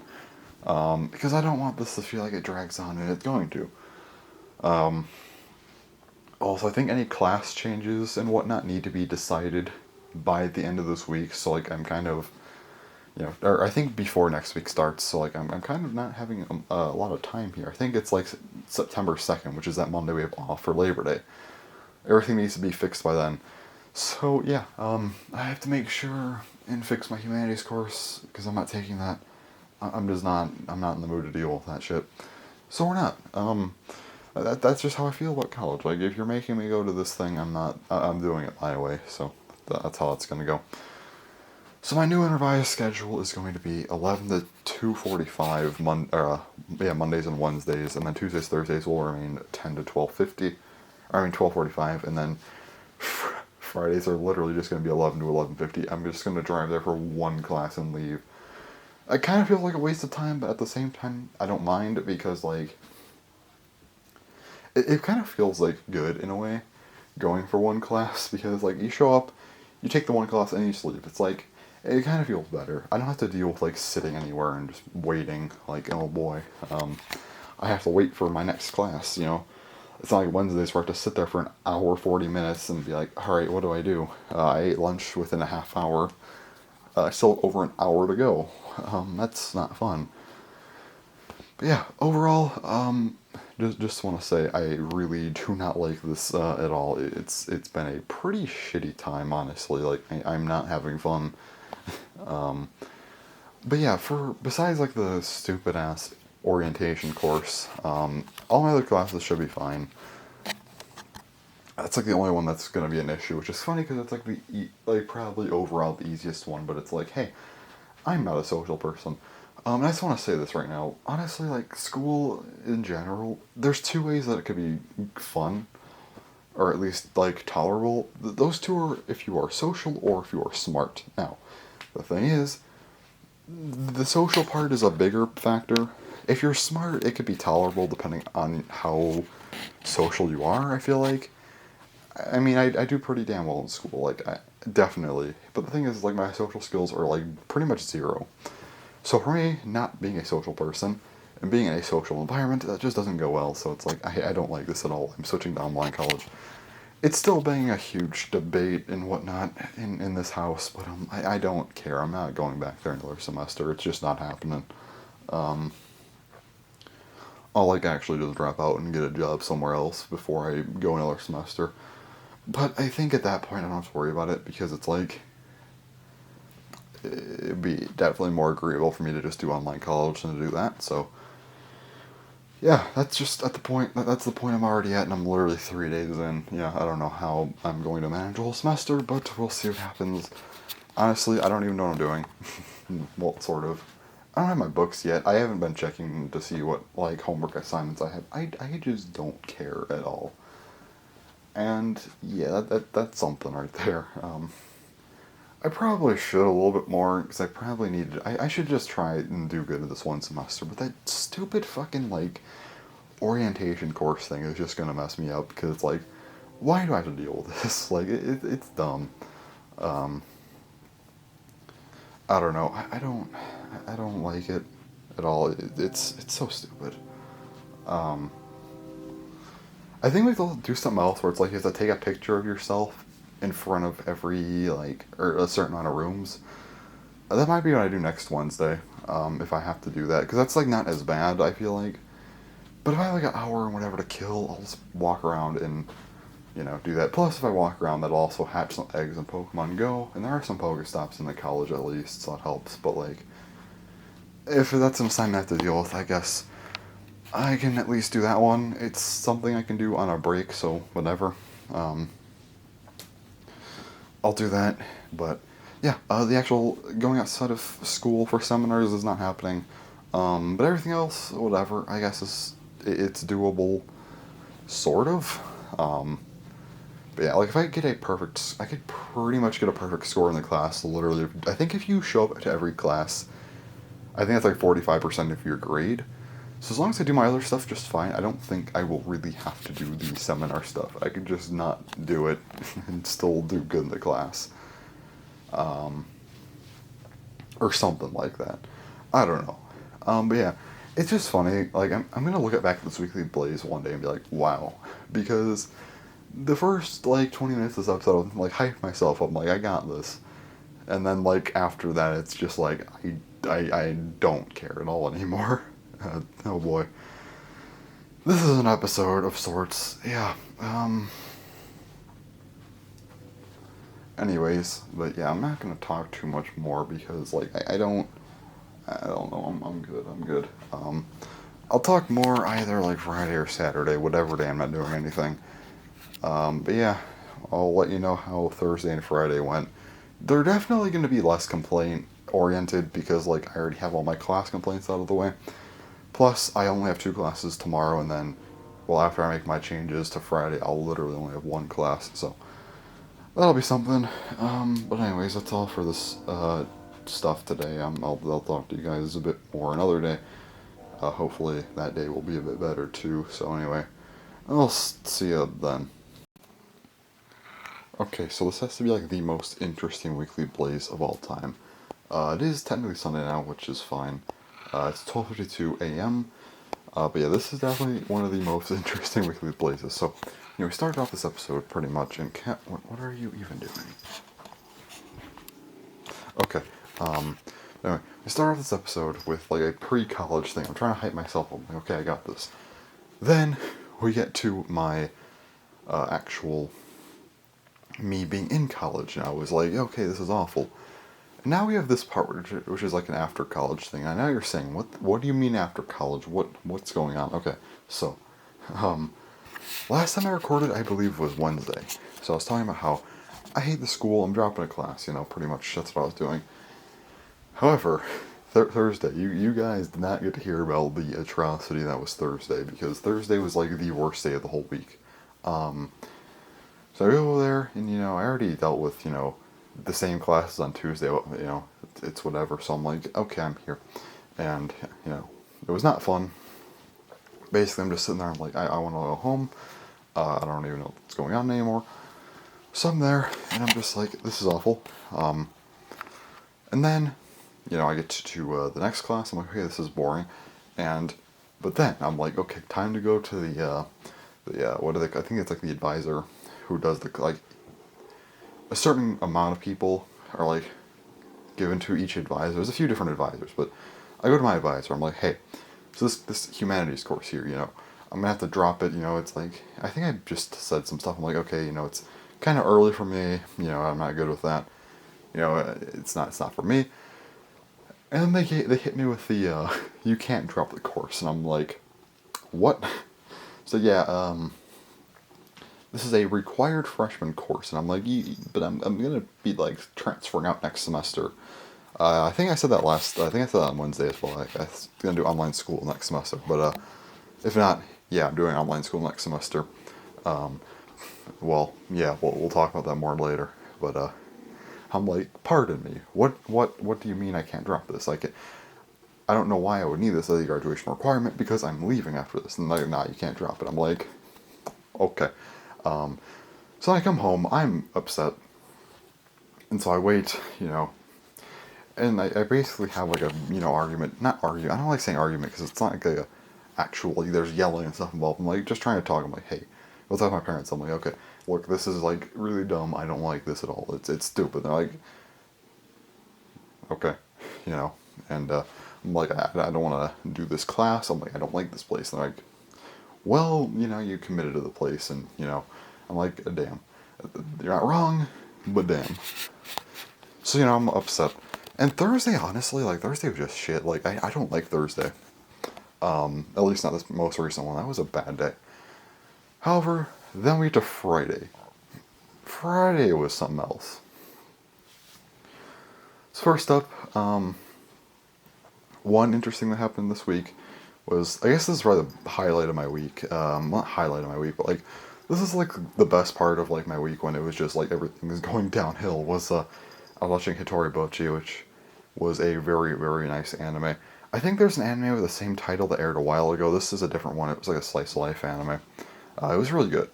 Because I don't want this to feel like it drags on, and it's going to. Also, I think any class changes and whatnot need to be decided by the end of this week, so like I'm kind of, or I think before next week starts, so like I'm kind of not having a lot of time here. I think it's like September 2nd, which is that Monday we have off for Labor Day. Everything needs to be fixed by then. So yeah, I have to make sure and fix my humanities course because I'm not taking that. I'm not in the mood to deal with that shit. So we're not. That's just how I feel about college. Like if you're making me go to this thing, I'm not. I'm doing it my way. So that's how it's gonna go. So my new and revised schedule is going to be 11 to 2:45 Mondays and Wednesdays, and then Tuesdays, Thursdays will remain 10 to 12:50. 12:45, and then Fridays are literally just going to be 11 to 11:50. I'm just going to drive there for one class and leave. It kind of feels like a waste of time, but at the same time, I don't mind because, like, it kind of feels, like, good in a way, going for one class, because, like, you show up, you take the one class, and you sleep. It's like, it kind of feels better. I don't have to deal with, like, sitting anywhere and just waiting, like, oh boy. I have to wait for my next class, It's not like Wednesdays where I have to sit there for an hour, 40 minutes and be like, alright, what do I do? I ate lunch within a half hour. Still over an hour to go. That's not fun. But yeah, overall, just want to say I really do not like this at all. It's been a pretty shitty time, honestly. Like, I'm not having fun. But yeah, besides like the stupid ass orientation course, all my other classes should be fine. That's like the only one that's gonna be an issue, which is funny because it's like like probably overall the easiest one. But it's like, hey, I'm not a social person. And I just want to say this right now. Honestly, like school in general, there's two ways that it could be fun, or at least like tolerable. Those two are if you are social or if you are smart. Now, the thing is, the social part is a bigger factor. If you're smart, it could be tolerable depending on how social you are, I feel like. I mean, I do pretty damn well in school, like, definitely. But the thing is, like, my social skills are, like, pretty much zero. So for me, not being a social person and being in a social environment, that just doesn't go well. So it's like, I don't like this at all. I'm switching to online college. It's still being a huge debate and whatnot in this house, but I don't care. I'm not going back there another semester. It's just not happening. Um, I'll, like, actually just drop out and get a job somewhere else before I go another semester. But I think at that point I don't have to worry about it because it's like it'd be definitely more agreeable for me to just do online college than to do that. So yeah, that's just at the point. That's the point I'm already at, and I'm literally 3 days in. Yeah, I don't know how I'm going to manage a whole semester, but we'll see what happens. Honestly, I don't even know what I'm doing. Well, sort of. I don't have my books yet. I haven't been checking to see what like homework assignments I have. I just don't care at all. And yeah, that's something right there. I probably should a little bit more because I probably needed. I should just try and do good in this one semester, but that stupid fucking like orientation course thing is just gonna mess me up because it's like, why do I have to deal with this? Like it's dumb. Um, I don't know. I don't like it at all. It's so stupid. Um, I think we will do something else where it's like you have to take a picture of yourself in front of every like or a certain amount of rooms. That might be what I do next Wednesday, if I have to do that, because that's like not as bad. I feel like, but if I have like an hour and whatever to kill, I'll just walk around and do that. Plus, if I walk around, that'll also hatch some eggs in Pokemon Go, and there are some Pokestops in the college at least, so that helps. But like, if that's an assignment I have to deal with, I guess I can at least do that one. It's something I can do on a break, so whatever. Um, I'll do that. But yeah, the actual going outside of school for seminars is not happening. But everything else, whatever, I guess it's doable, sort of. But yeah, like if I could pretty much get a perfect score in the class. Literally, I think if you show up to every class, I think that's like 45% of your grade. So as long as I do my other stuff just fine, I don't think I will really have to do the seminar stuff. I could just not do it and still do good in the class. Um, or something like that. I don't know. But yeah, it's just funny. Like, I'm going to look back at this Weekly Blaze one day and be like, wow. Because the first, like, 20 minutes of this episode, I'm like, hype myself up. I'm like, I got this. And then, like, after that, it's just like, I don't care at all anymore. Oh boy. This is an episode of sorts. Yeah. Anyways, but yeah, I'm not gonna talk too much more because like I don't know. I'm good. I'm good. I'll talk more either like Friday or Saturday, whatever day I'm not doing anything. But yeah, I'll let you know how Thursday and Friday went. They're definitely going to be less complaint oriented because like I already have all my class complaints out of the way. Plus, I only have two classes tomorrow, and then, well, after I make my changes to Friday, I'll literally only have one class. So that'll be something. But anyways, that's all for this stuff today. I'll talk to you guys a bit more another day. Hopefully that day will be a bit better too. So anyway, I'll see you then. Okay, so this has to be like the most interesting Weekly Blaze of all time. It is technically Sunday now, which is fine. It's 12:52 a.m. But yeah, this is definitely one of the most interesting Weekly Blazes. So, we started off this episode pretty much in what are you even doing? Okay. Anyway, we start off this episode with like a pre-college thing. I'm trying to hype myself up. Like, okay, I got this. Then we get to my actual me being in college, and I was like, okay, this is awful. And now we have this part which is like an after college thing. And now you're saying, what do you mean after college? What's going on? Okay, so, Last time I recorded, I believe, was Wednesday. So I was talking about how I hate the school, I'm dropping a class, pretty much that's what I was doing. However, Thursday, you guys did not get to hear about the atrocity that was Thursday, because Thursday was like the worst day of the whole week. So I go there, and I already dealt with, the same classes on Tuesday, it's whatever, so I'm like, okay, I'm here. And, it was not fun. Basically, I'm just sitting there, I'm like, I want to go home. I don't even know what's going on anymore. So I'm there, and I'm just like, this is awful. And then, I get to the next class. I'm like, okay, this is boring. But then I'm like, okay, time to go to what are they? I think it's like the advisor who does a certain amount of people are like given to each advisor. There's a few different advisors, but I go to my advisor. I'm like, hey, so this humanities course here, I'm gonna have to drop it. It's like I think I just said some stuff. I'm like, okay, it's kind of early for me. I'm not good with that. It's not for me. And then they hit me with the you can't drop the course, and I'm like, what? So yeah, this is a required freshman course, and I'm like, but I'm gonna be like transferring out next semester. I think I said that I think I said that on Wednesday as well. I'm gonna do online school next semester, but if not, yeah, I'm doing online school next semester. Well, yeah, we'll talk about that more later. But I'm like, pardon me, what do you mean I can't drop this? I don't know why I would need this as a graduation requirement because I'm leaving after this. And they're like, nah, you can't drop it. I'm like, okay. So I come home, I'm upset. And so I wait, and I basically have like a, argument, not argue, I don't like saying argument because it's not like a actual, there's yelling and stuff involved. I'm like, just trying to talk. I'm like, hey, I'll tell my parents. I'm like, okay, look, this is like really dumb. I don't like this at all. It's stupid. They're like, okay, and I'm like, I don't want to do this class. I'm like, I don't like this place. And they're like, well, you committed to the place, and I'm like, damn, you're not wrong, but damn. So I'm upset. And Thursday, honestly, Thursday was just shit. I don't like Thursday. At least not this most recent one. That was a bad day. However, then we get to Friday. Friday was something else. So first up, one interesting that happened this week was, I guess this is probably the highlight of my week. Not highlight of my week, but this is the best part of my week when it was just everything is going downhill. Was I was watching Hitori Bochi, which was a very, very nice anime. I think there's an anime with the same title that aired a while ago. This is a different one. It was like a slice of life anime. It was really good.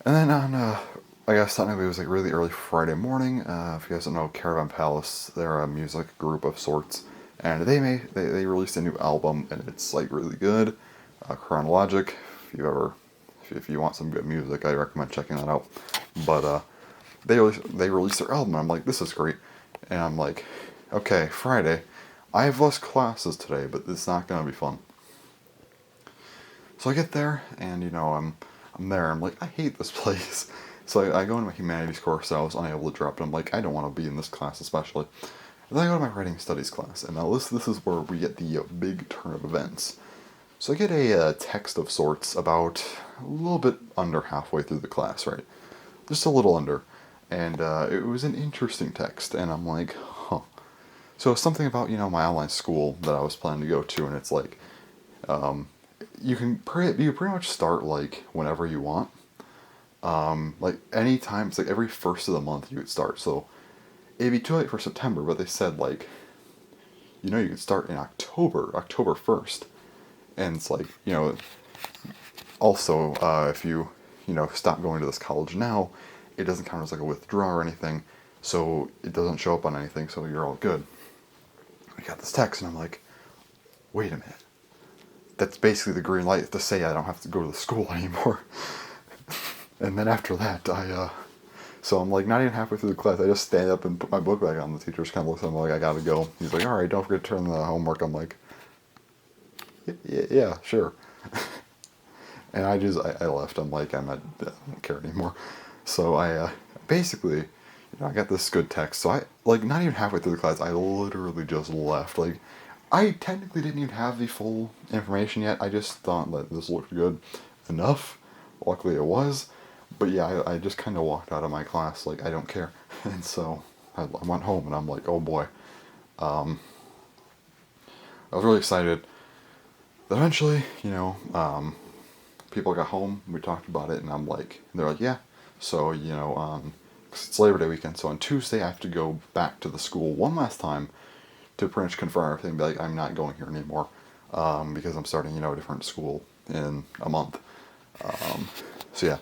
And then on, I guess technically it was really early Friday morning. If you guys don't know, Caravan Palace, they're a music group of sorts, and they released a new album, and it's really good. Chronologic. If you want some good music, I recommend checking that out. But they released their album, and I'm like, this is great. And I'm like, okay, Friday. I have less classes today, but it's not gonna be fun. So I get there, and I'm there. I'm like, I hate this place. So I go into my humanities course. So I was unable to drop it. I'm like, I don't want to be in this class, especially. And then I go to my writing studies class, and now this is where we get the big turn of events. So I get a text of sorts about a little bit under halfway through the class, right? Just a little under. And it was an interesting text, and I'm like, huh. So it's something about, my online school that I was planning to go to, and it's you can pretty much start whenever you want. Any time, it's every first of the month you could start. So it'd be too late for September, but they said you could start in October 1st. And it's also, if you, stop going to this college now, it doesn't count as a withdrawal or anything, so it doesn't show up on anything, so you're all good. I got this text, and I'm like, wait a minute. That's basically the green light to say I don't have to go to the school anymore. And then after that, so I'm not even halfway through the class, I just stand up and put my book back on. The teacher just kind of looks at me like, I gotta go. He's like, alright, don't forget to turn the homework. I'm like, yeah, sure. And I left. I'm like, I don't care anymore. So I basically, I got this good text. So I, not even halfway through the class, I literally just left. I technically didn't even have the full information yet. I just thought that this looked good enough. Luckily it was. But yeah, I just kind of walked out of my class like, I don't care. And so I went home and I'm like, oh boy. I was really excited. Eventually, people got home, we talked about it, and I'm like, they're like, yeah. So, 'cause it's Labor Day weekend, so on Tuesday I have to go back to the school one last time to pretty much confirm everything, be like, I'm not going here anymore, because I'm starting, a different school in a month. So yeah.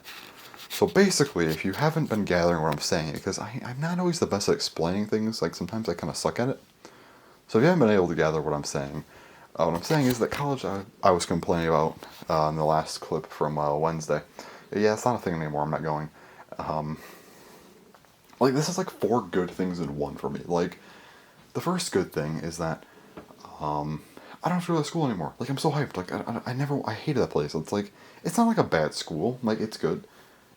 So basically, if you haven't been gathering what I'm saying, because I'm not always the best at explaining things, like sometimes I kind of suck at it. So if you haven't been able to gather what I'm saying is that college I was complaining about in the last clip from Wednesday. Yeah, it's not a thing anymore. I'm not going. Um, like this is like four good things in one for me. Like the first good thing is that I don't have to go to school anymore. Like I'm so hyped. Like I hated that place. It's like it's not like a bad school. Like it's good.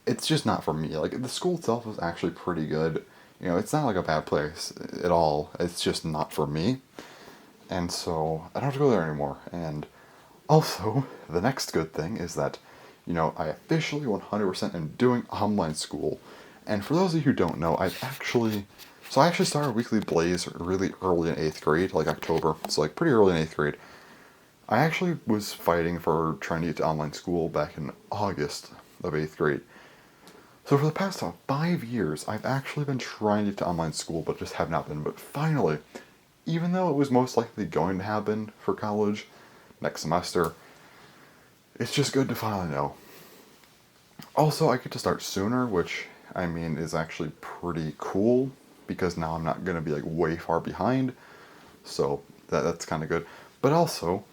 It's just not for me. Like the school itself is actually pretty good. It's not like a bad place at all. It's just not for me. And so I don't have to go there anymore. And also, the next good thing is that, I officially 100% am doing online school. And for those of you who don't know, I actually started Weekly Blaze really early in 8th grade, like October. So like pretty early in 8th grade. I actually was fighting for trying to get to online school back in August of 8th grade. So for the past 5 years, I've actually been trying to get to online school, but just have not been. But finally, even though it was most likely going to happen for college next semester, it's just good to finally know. Also, I get to start sooner, which, I mean, is actually pretty cool, because now I'm not going to be, like, way far behind, so that's kind of good. But also,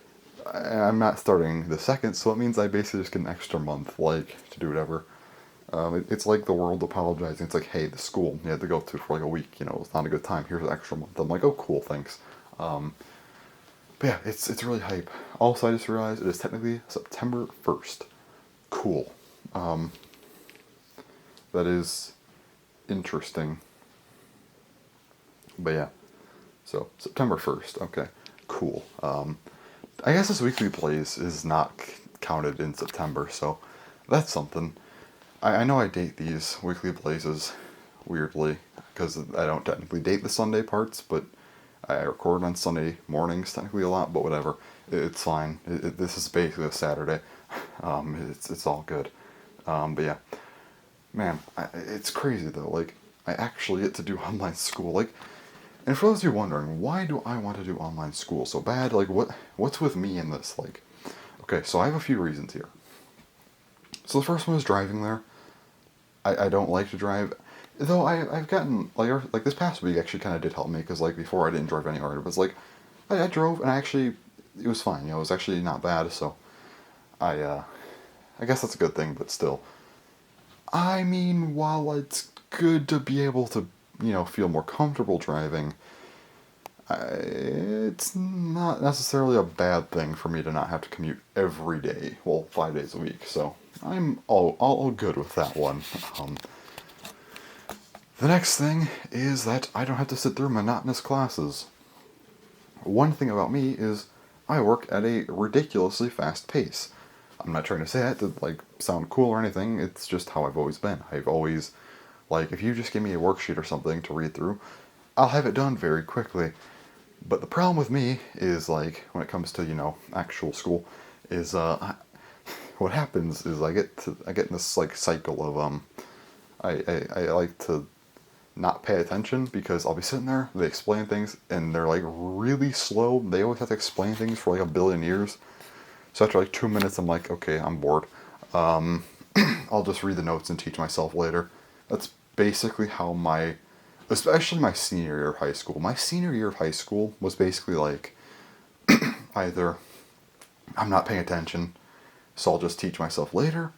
I'm not starting the second, so it means I basically just get an extra month, like, to do whatever. It's like the world apologizing. It's like, hey, the school you had to go to for like a week, it's not a good time. Here's an extra month. I'm like, oh, cool, thanks. But yeah, it's really hype. Also, I just realized it is technically September 1st. Cool. That is interesting. But yeah, so September 1st. Okay, cool. I guess this weekly plays is not counted in September, so that's something. I know I date these weekly blazes weirdly, because I don't technically date the Sunday parts, but I record on Sunday mornings technically a lot, but whatever. It's fine. This is basically a Saturday. It's all good. But yeah, man, it's crazy though. Like, I actually get to do online school. Like, and for those of you wondering, why do I want to do online school so bad? Like, what's with me in this? Like, okay, so I have a few reasons here. So the first one is driving there. I don't like to drive, though I've gotten, like this past week actually kind of did help me, because, like, before I didn't drive any harder, but it's like, I drove, and it was fine, it was actually not bad, so, I guess that's a good thing, but still. I mean, while it's good to be able to, feel more comfortable driving, it's not necessarily a bad thing for me to not have to commute every day, well, 5 days a week, so I'm all good with that one. The next thing is that I don't have to sit through monotonous classes. One thing about me is I work at a ridiculously fast pace. I'm not trying to say that to, like, sound cool or anything, it's just how I've always been. I've always, like, if you just give me a worksheet or something to read through, I'll have it done very quickly. But the problem with me is, like, when it comes to, actual school, is, what happens is I get in this, like, cycle of, I like to not pay attention, because I'll be sitting there, they explain things, and they're, like, really slow. They always have to explain things for, like, a billion years. So after, like, 2 minutes, I'm like, okay, I'm bored. I'll just read the notes and teach myself later. That's basically how especially my senior year of high school. My senior year of high school was basically like, either I'm not paying attention, so I'll just teach myself later,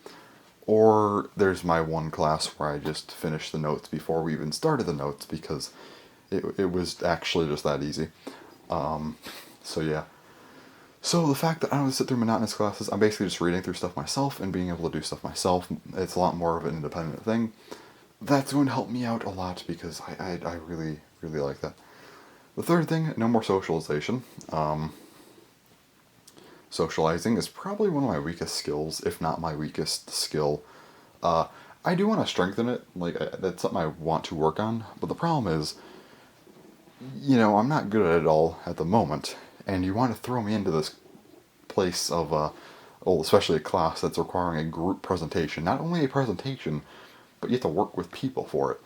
or there's my one class where I just finished the notes before we even started the notes, because it was actually just that easy. So yeah. So the fact that I don't have to sit through monotonous classes, I'm basically just reading through stuff myself and being able to do stuff myself. It's a lot more of an independent thing. That's going to help me out a lot, because I really, really like that. The third thing, no more socialization. Socializing is probably one of my weakest skills, if not my weakest skill. Uh, I do want to strengthen it. Like that's something I want to work on. But the problem is, I'm not good at it all at the moment, and you want to throw me into this place of well, especially a class that's requiring a group presentation. Not only a presentation, but you have to work with people for it.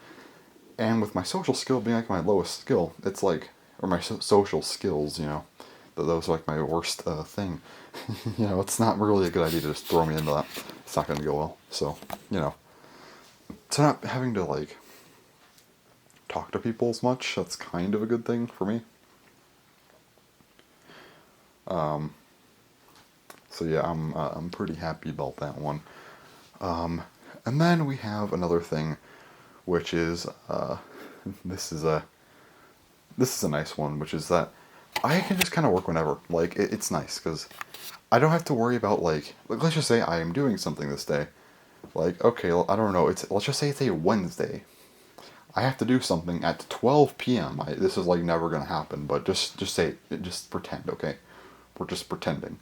And with my social skill being like my lowest skill, it's like, or my social skills, those are like my worst thing. It's not really a good idea to just throw me into that. It's not going to go well. So, to not having to like talk to people as much, that's kind of a good thing for me. So yeah, I'm pretty happy about that one. And then we have another thing, which is this is a nice one, which is that I can just kind of work whenever. Like it's nice because I don't have to worry about like let's just say I am doing something this day. Like okay, I don't know. Let's just say it's a Wednesday. I have to do something at 12 p.m. This is like never gonna happen, but just pretend, okay? We're just pretending.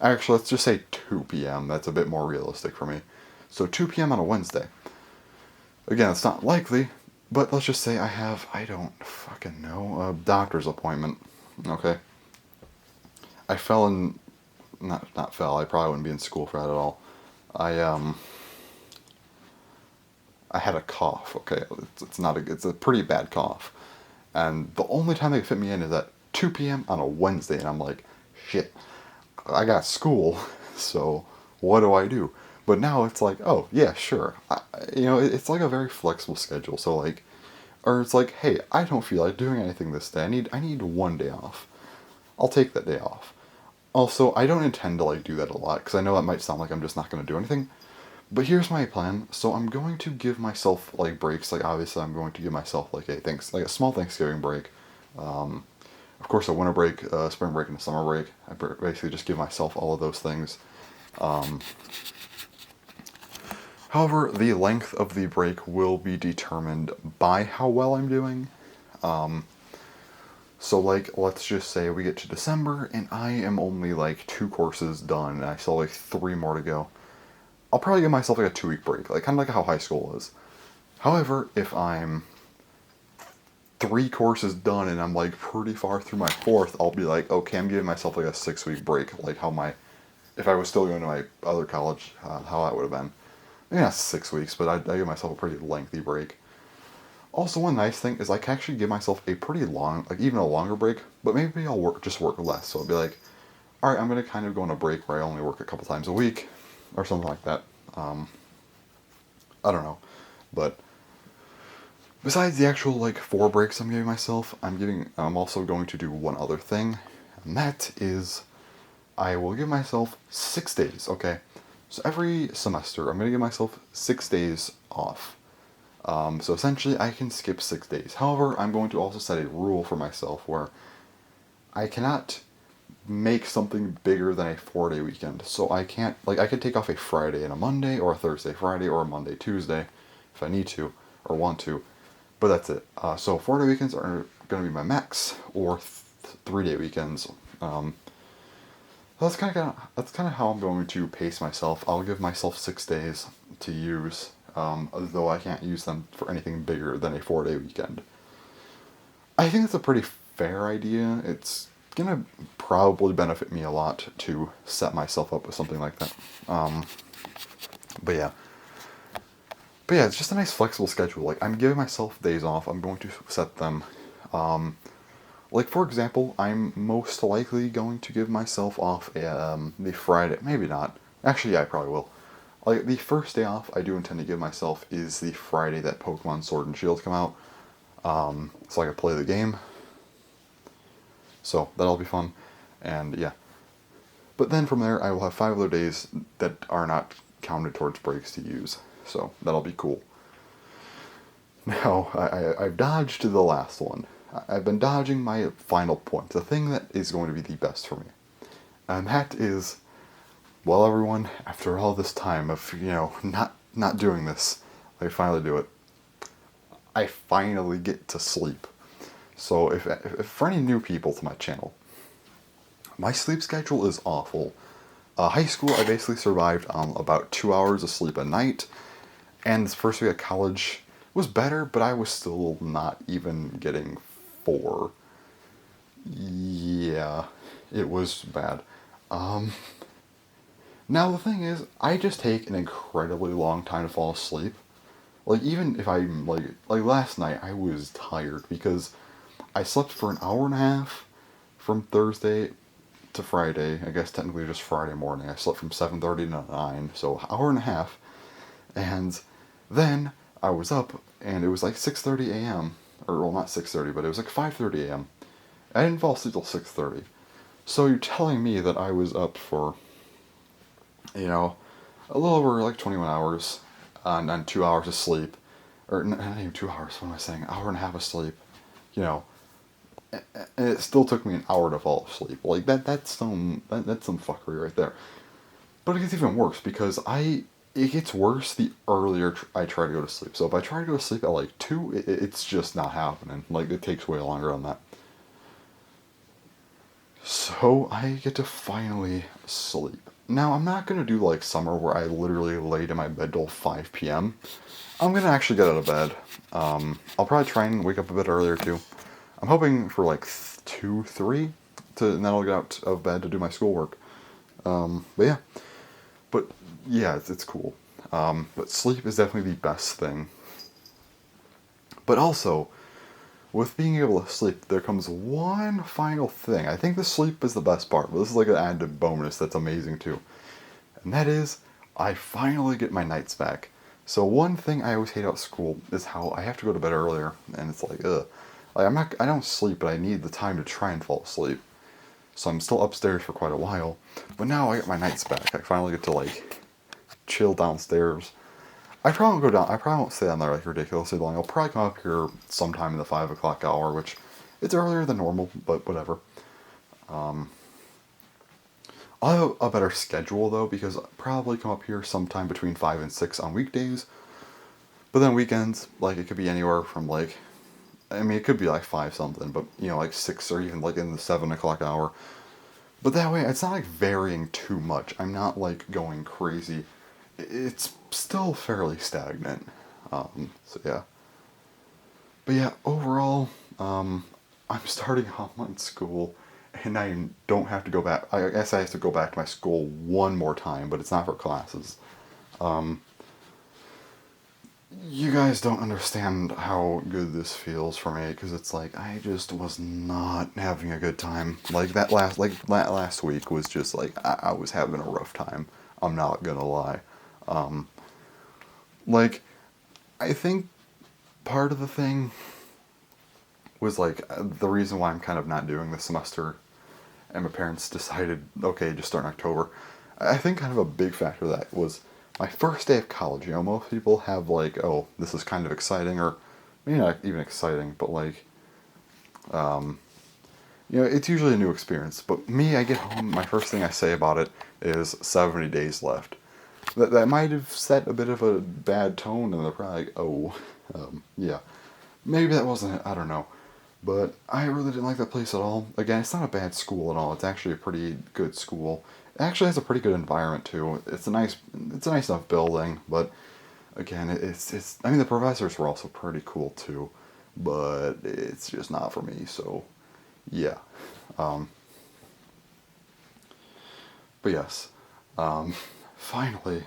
Actually, let's just say 2 p.m. That's a bit more realistic for me. So 2 p.m. on a Wednesday. Again, it's not likely, but let's just say I don't fucking know, a doctor's appointment. Okay? I fell in, not fell, I probably wouldn't be in school for that at all. I had a cough, okay? It's a pretty bad cough. And the only time they could fit me in is at 2 p.m. on a Wednesday, and I'm like, shit, I got school, so what do I do? But now it's like, oh, yeah, sure. It's like a very flexible schedule, so like, or it's like, hey, I don't feel like doing anything this day. I need one day off. I'll take that day off. Also, I don't intend to like do that a lot, because I know that might sound like I'm just not going to do anything. But here's my plan. So I'm going to give myself like breaks. Like obviously, I'm going to give myself like a small Thanksgiving break. Of course, a winter break, spring break, and a summer break. I basically just give myself all of those things. However, the length of the break will be determined by how well I'm doing. So like, let's just say we get to December and I am only like 2 courses done, and I still have like 3 more to go. I'll probably give myself like a 2-week break, like kind of like how high school is. However, if I'm 3 courses done and I'm like pretty far through my 4th, I'll be like, okay, I'm giving myself like a 6-week break, like if I was still going to my other college, how that would have been. Maybe not 6 weeks, but I give myself a pretty lengthy break. Also, one nice thing is I can actually give myself a pretty long, like even a longer break, but maybe I'll work less. So I'll be like, all right, I'm going to kind of go on a break where I only work a couple times a week, or something like that. I don't know, but besides the actual like 4 breaks I'm giving myself, I'm also going to do one other thing, and that is I will give myself 6 days. Okay, so every semester I'm going to give myself 6 days off. So essentially I can skip 6 days. However, I'm going to also set a rule for myself where I cannot make something bigger than a 4-day weekend. So I can't, like, I could take off a Friday and a Monday, or a Thursday, Friday, or a Monday, Tuesday, if I need to, or want to. But that's it. So 4-day weekends are going to be my max, or 3-day weekends. That's kind of how I'm going to pace myself. I'll give myself 6 days to use, though I can't use them for anything bigger than a 4-day weekend. I think it's a pretty fair idea. It's gonna probably benefit me a lot to set myself up with something like that. But yeah. It's just a nice flexible schedule. Like, I'm giving myself days off. I'm going to set them. Like, for example, I'm most likely going to give myself off the Friday. Maybe not. Actually, yeah, I probably will. Like, the first day off I do intend to give myself is the Friday that Pokemon Sword and Shield come out. So I can play the game. So that'll be fun. And yeah. But then from there, I will have 5 other days that are not counted towards breaks to use. So that'll be cool. Now, I've dodged the last one. I've been dodging my final point, the thing that is going to be the best for me. And that is, well, everyone, after all this time of, not doing this, I finally do it. I finally get to sleep. So if for any new people to my channel, My sleep schedule is awful. High school, I basically survived on about 2 hours of sleep a night, and this first week at college was better, but I was still not even getting 4. Yeah, it was bad. Um, Now the thing is, I just take an incredibly long time to fall asleep. Like even if I'm like last night, I was tired because I slept for an hour and a half from Thursday to Friday. I guess technically just Friday morning. I slept from 7:30 to 9, so hour and a half. And then I was up and it was like 6:30 a.m. Or well, not 6:30, but it was like 5:30 a.m. I didn't fall asleep till 6:30. So you're telling me that I was up for, you know, a little over like 21 hours on 2 hours of sleep, or not even 2 hours. What am I saying? Hour and a half of sleep. You know, and it still took me an hour to fall asleep. Like that's some fuckery right there. But it gets even worse because it gets worse the earlier I try to go to sleep. So if I try to go to sleep at like 2, it's just not happening. Like it takes way longer than that. So I get to finally sleep. Now I'm not gonna do like summer where I literally laid in my bed till 5 p.m. I'm gonna actually get out of bed. I'll probably try and wake up a bit earlier too. I'm hoping for like 2, 3, and then I'll get out of bed to do my schoolwork. But yeah, but yeah, it's cool. But sleep is definitely the best thing. But also, with being able to sleep, there comes one final thing. I think the sleep is the best part, but this is like an added bonus that's amazing too. And that is, I finally get my nights back. So one thing I always hate about school is how I have to go to bed earlier, and it's like, ugh. Like I don't sleep, but I need the time to try and fall asleep. So I'm still upstairs for quite a while. But now I get my nights back. I finally get to like chill downstairs. I probably won't go down. I probably won't stay down there like ridiculously long. I'll probably come up here sometime in the 5 o'clock hour, which it's earlier than normal, but whatever. I'll have a better schedule though because I'll probably come up here sometime between 5 and 6 on weekdays. But then weekends, like it could be anywhere from like, I mean, it could be like 5 something, but like 6 or even like in the 7 o'clock hour. But that way, it's not like varying too much. I'm not like going crazy. It's still fairly stagnant. So yeah. But yeah, overall, I'm starting online school, and I don't have to go back. I guess I have to go back to my school one more time, but it's not for classes. You guys don't understand how good this feels for me because it's like I just was not having a good time. Like that last week was just like I was having a rough time. I'm not gonna lie. Um, like I think part of the thing was like the reason why I'm kind of not doing this semester, and my parents decided okay just start in October. I think kind of a big factor of that was my first day of college. Most people have like, oh, this is kind of exciting, or maybe not even exciting, but like, it's usually a new experience. But me, I get home, my first thing I say about it is 70 days left. That might have set a bit of a bad tone, and they're probably like, oh, yeah. Maybe that wasn't it, I don't know. But I really didn't like that place at all. Again, it's not a bad school at all. It's actually a pretty good school. It actually has a pretty good environment too. It's a nice enough building, but again, it's. I mean, the professors were also pretty cool too, but it's just not for me. So, yeah. Um, but yes, finally,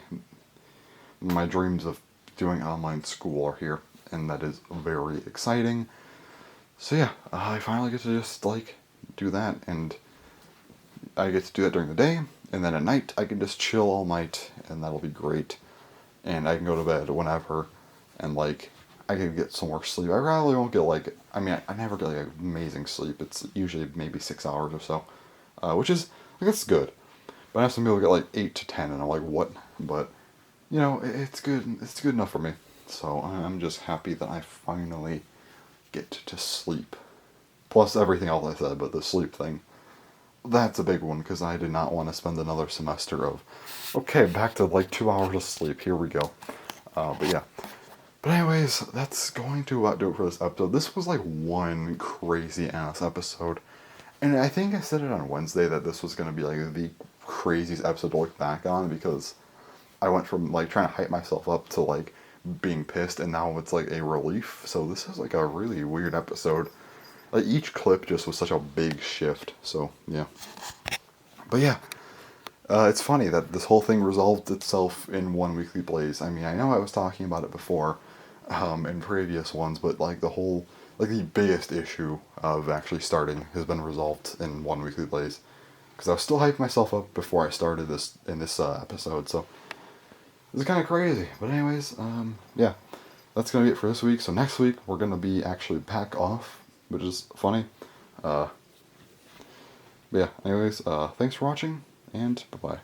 my dreams of doing online school are here, and that is very exciting. So yeah, I finally get to just like do that, and I get to do that during the day, and then at night I can just chill all night, and that'll be great. And I can go to bed whenever, and like I can get some more sleep. I probably won't get like I never get like amazing sleep. It's usually maybe 6 hours or so, which is like that's good. But I have some people get like 8 to 10, and I'm like what? But it's good. It's good enough for me. So I'm just happy that I finally get to sleep. Plus everything else I said, but the sleep thing. That's a big one because I did not want to spend another semester of, okay, back to like 2 hours of sleep. Here we go. But yeah. But anyways, that's going to about do it for this episode. This was like one crazy ass episode. And I think I said it on Wednesday that this was gonna be like the craziest episode to look back on because I went from like trying to hype myself up to like being pissed, and now it's like a relief. So this is like a really weird episode. Like each clip just was such a big shift. So yeah, but yeah, it's funny that this whole thing resolved itself in one weekly blaze. I mean, I know I was talking about it before, in previous ones, but like the whole, like the biggest issue of actually starting has been resolved in one weekly blaze. Because I was still hyping myself up before I started this in this episode, so it's kind of crazy. But anyways, yeah, that's gonna be it for this week. So next week we're gonna be actually back off, which is funny. Uh, yeah. Anyways, thanks for watching, and bye bye.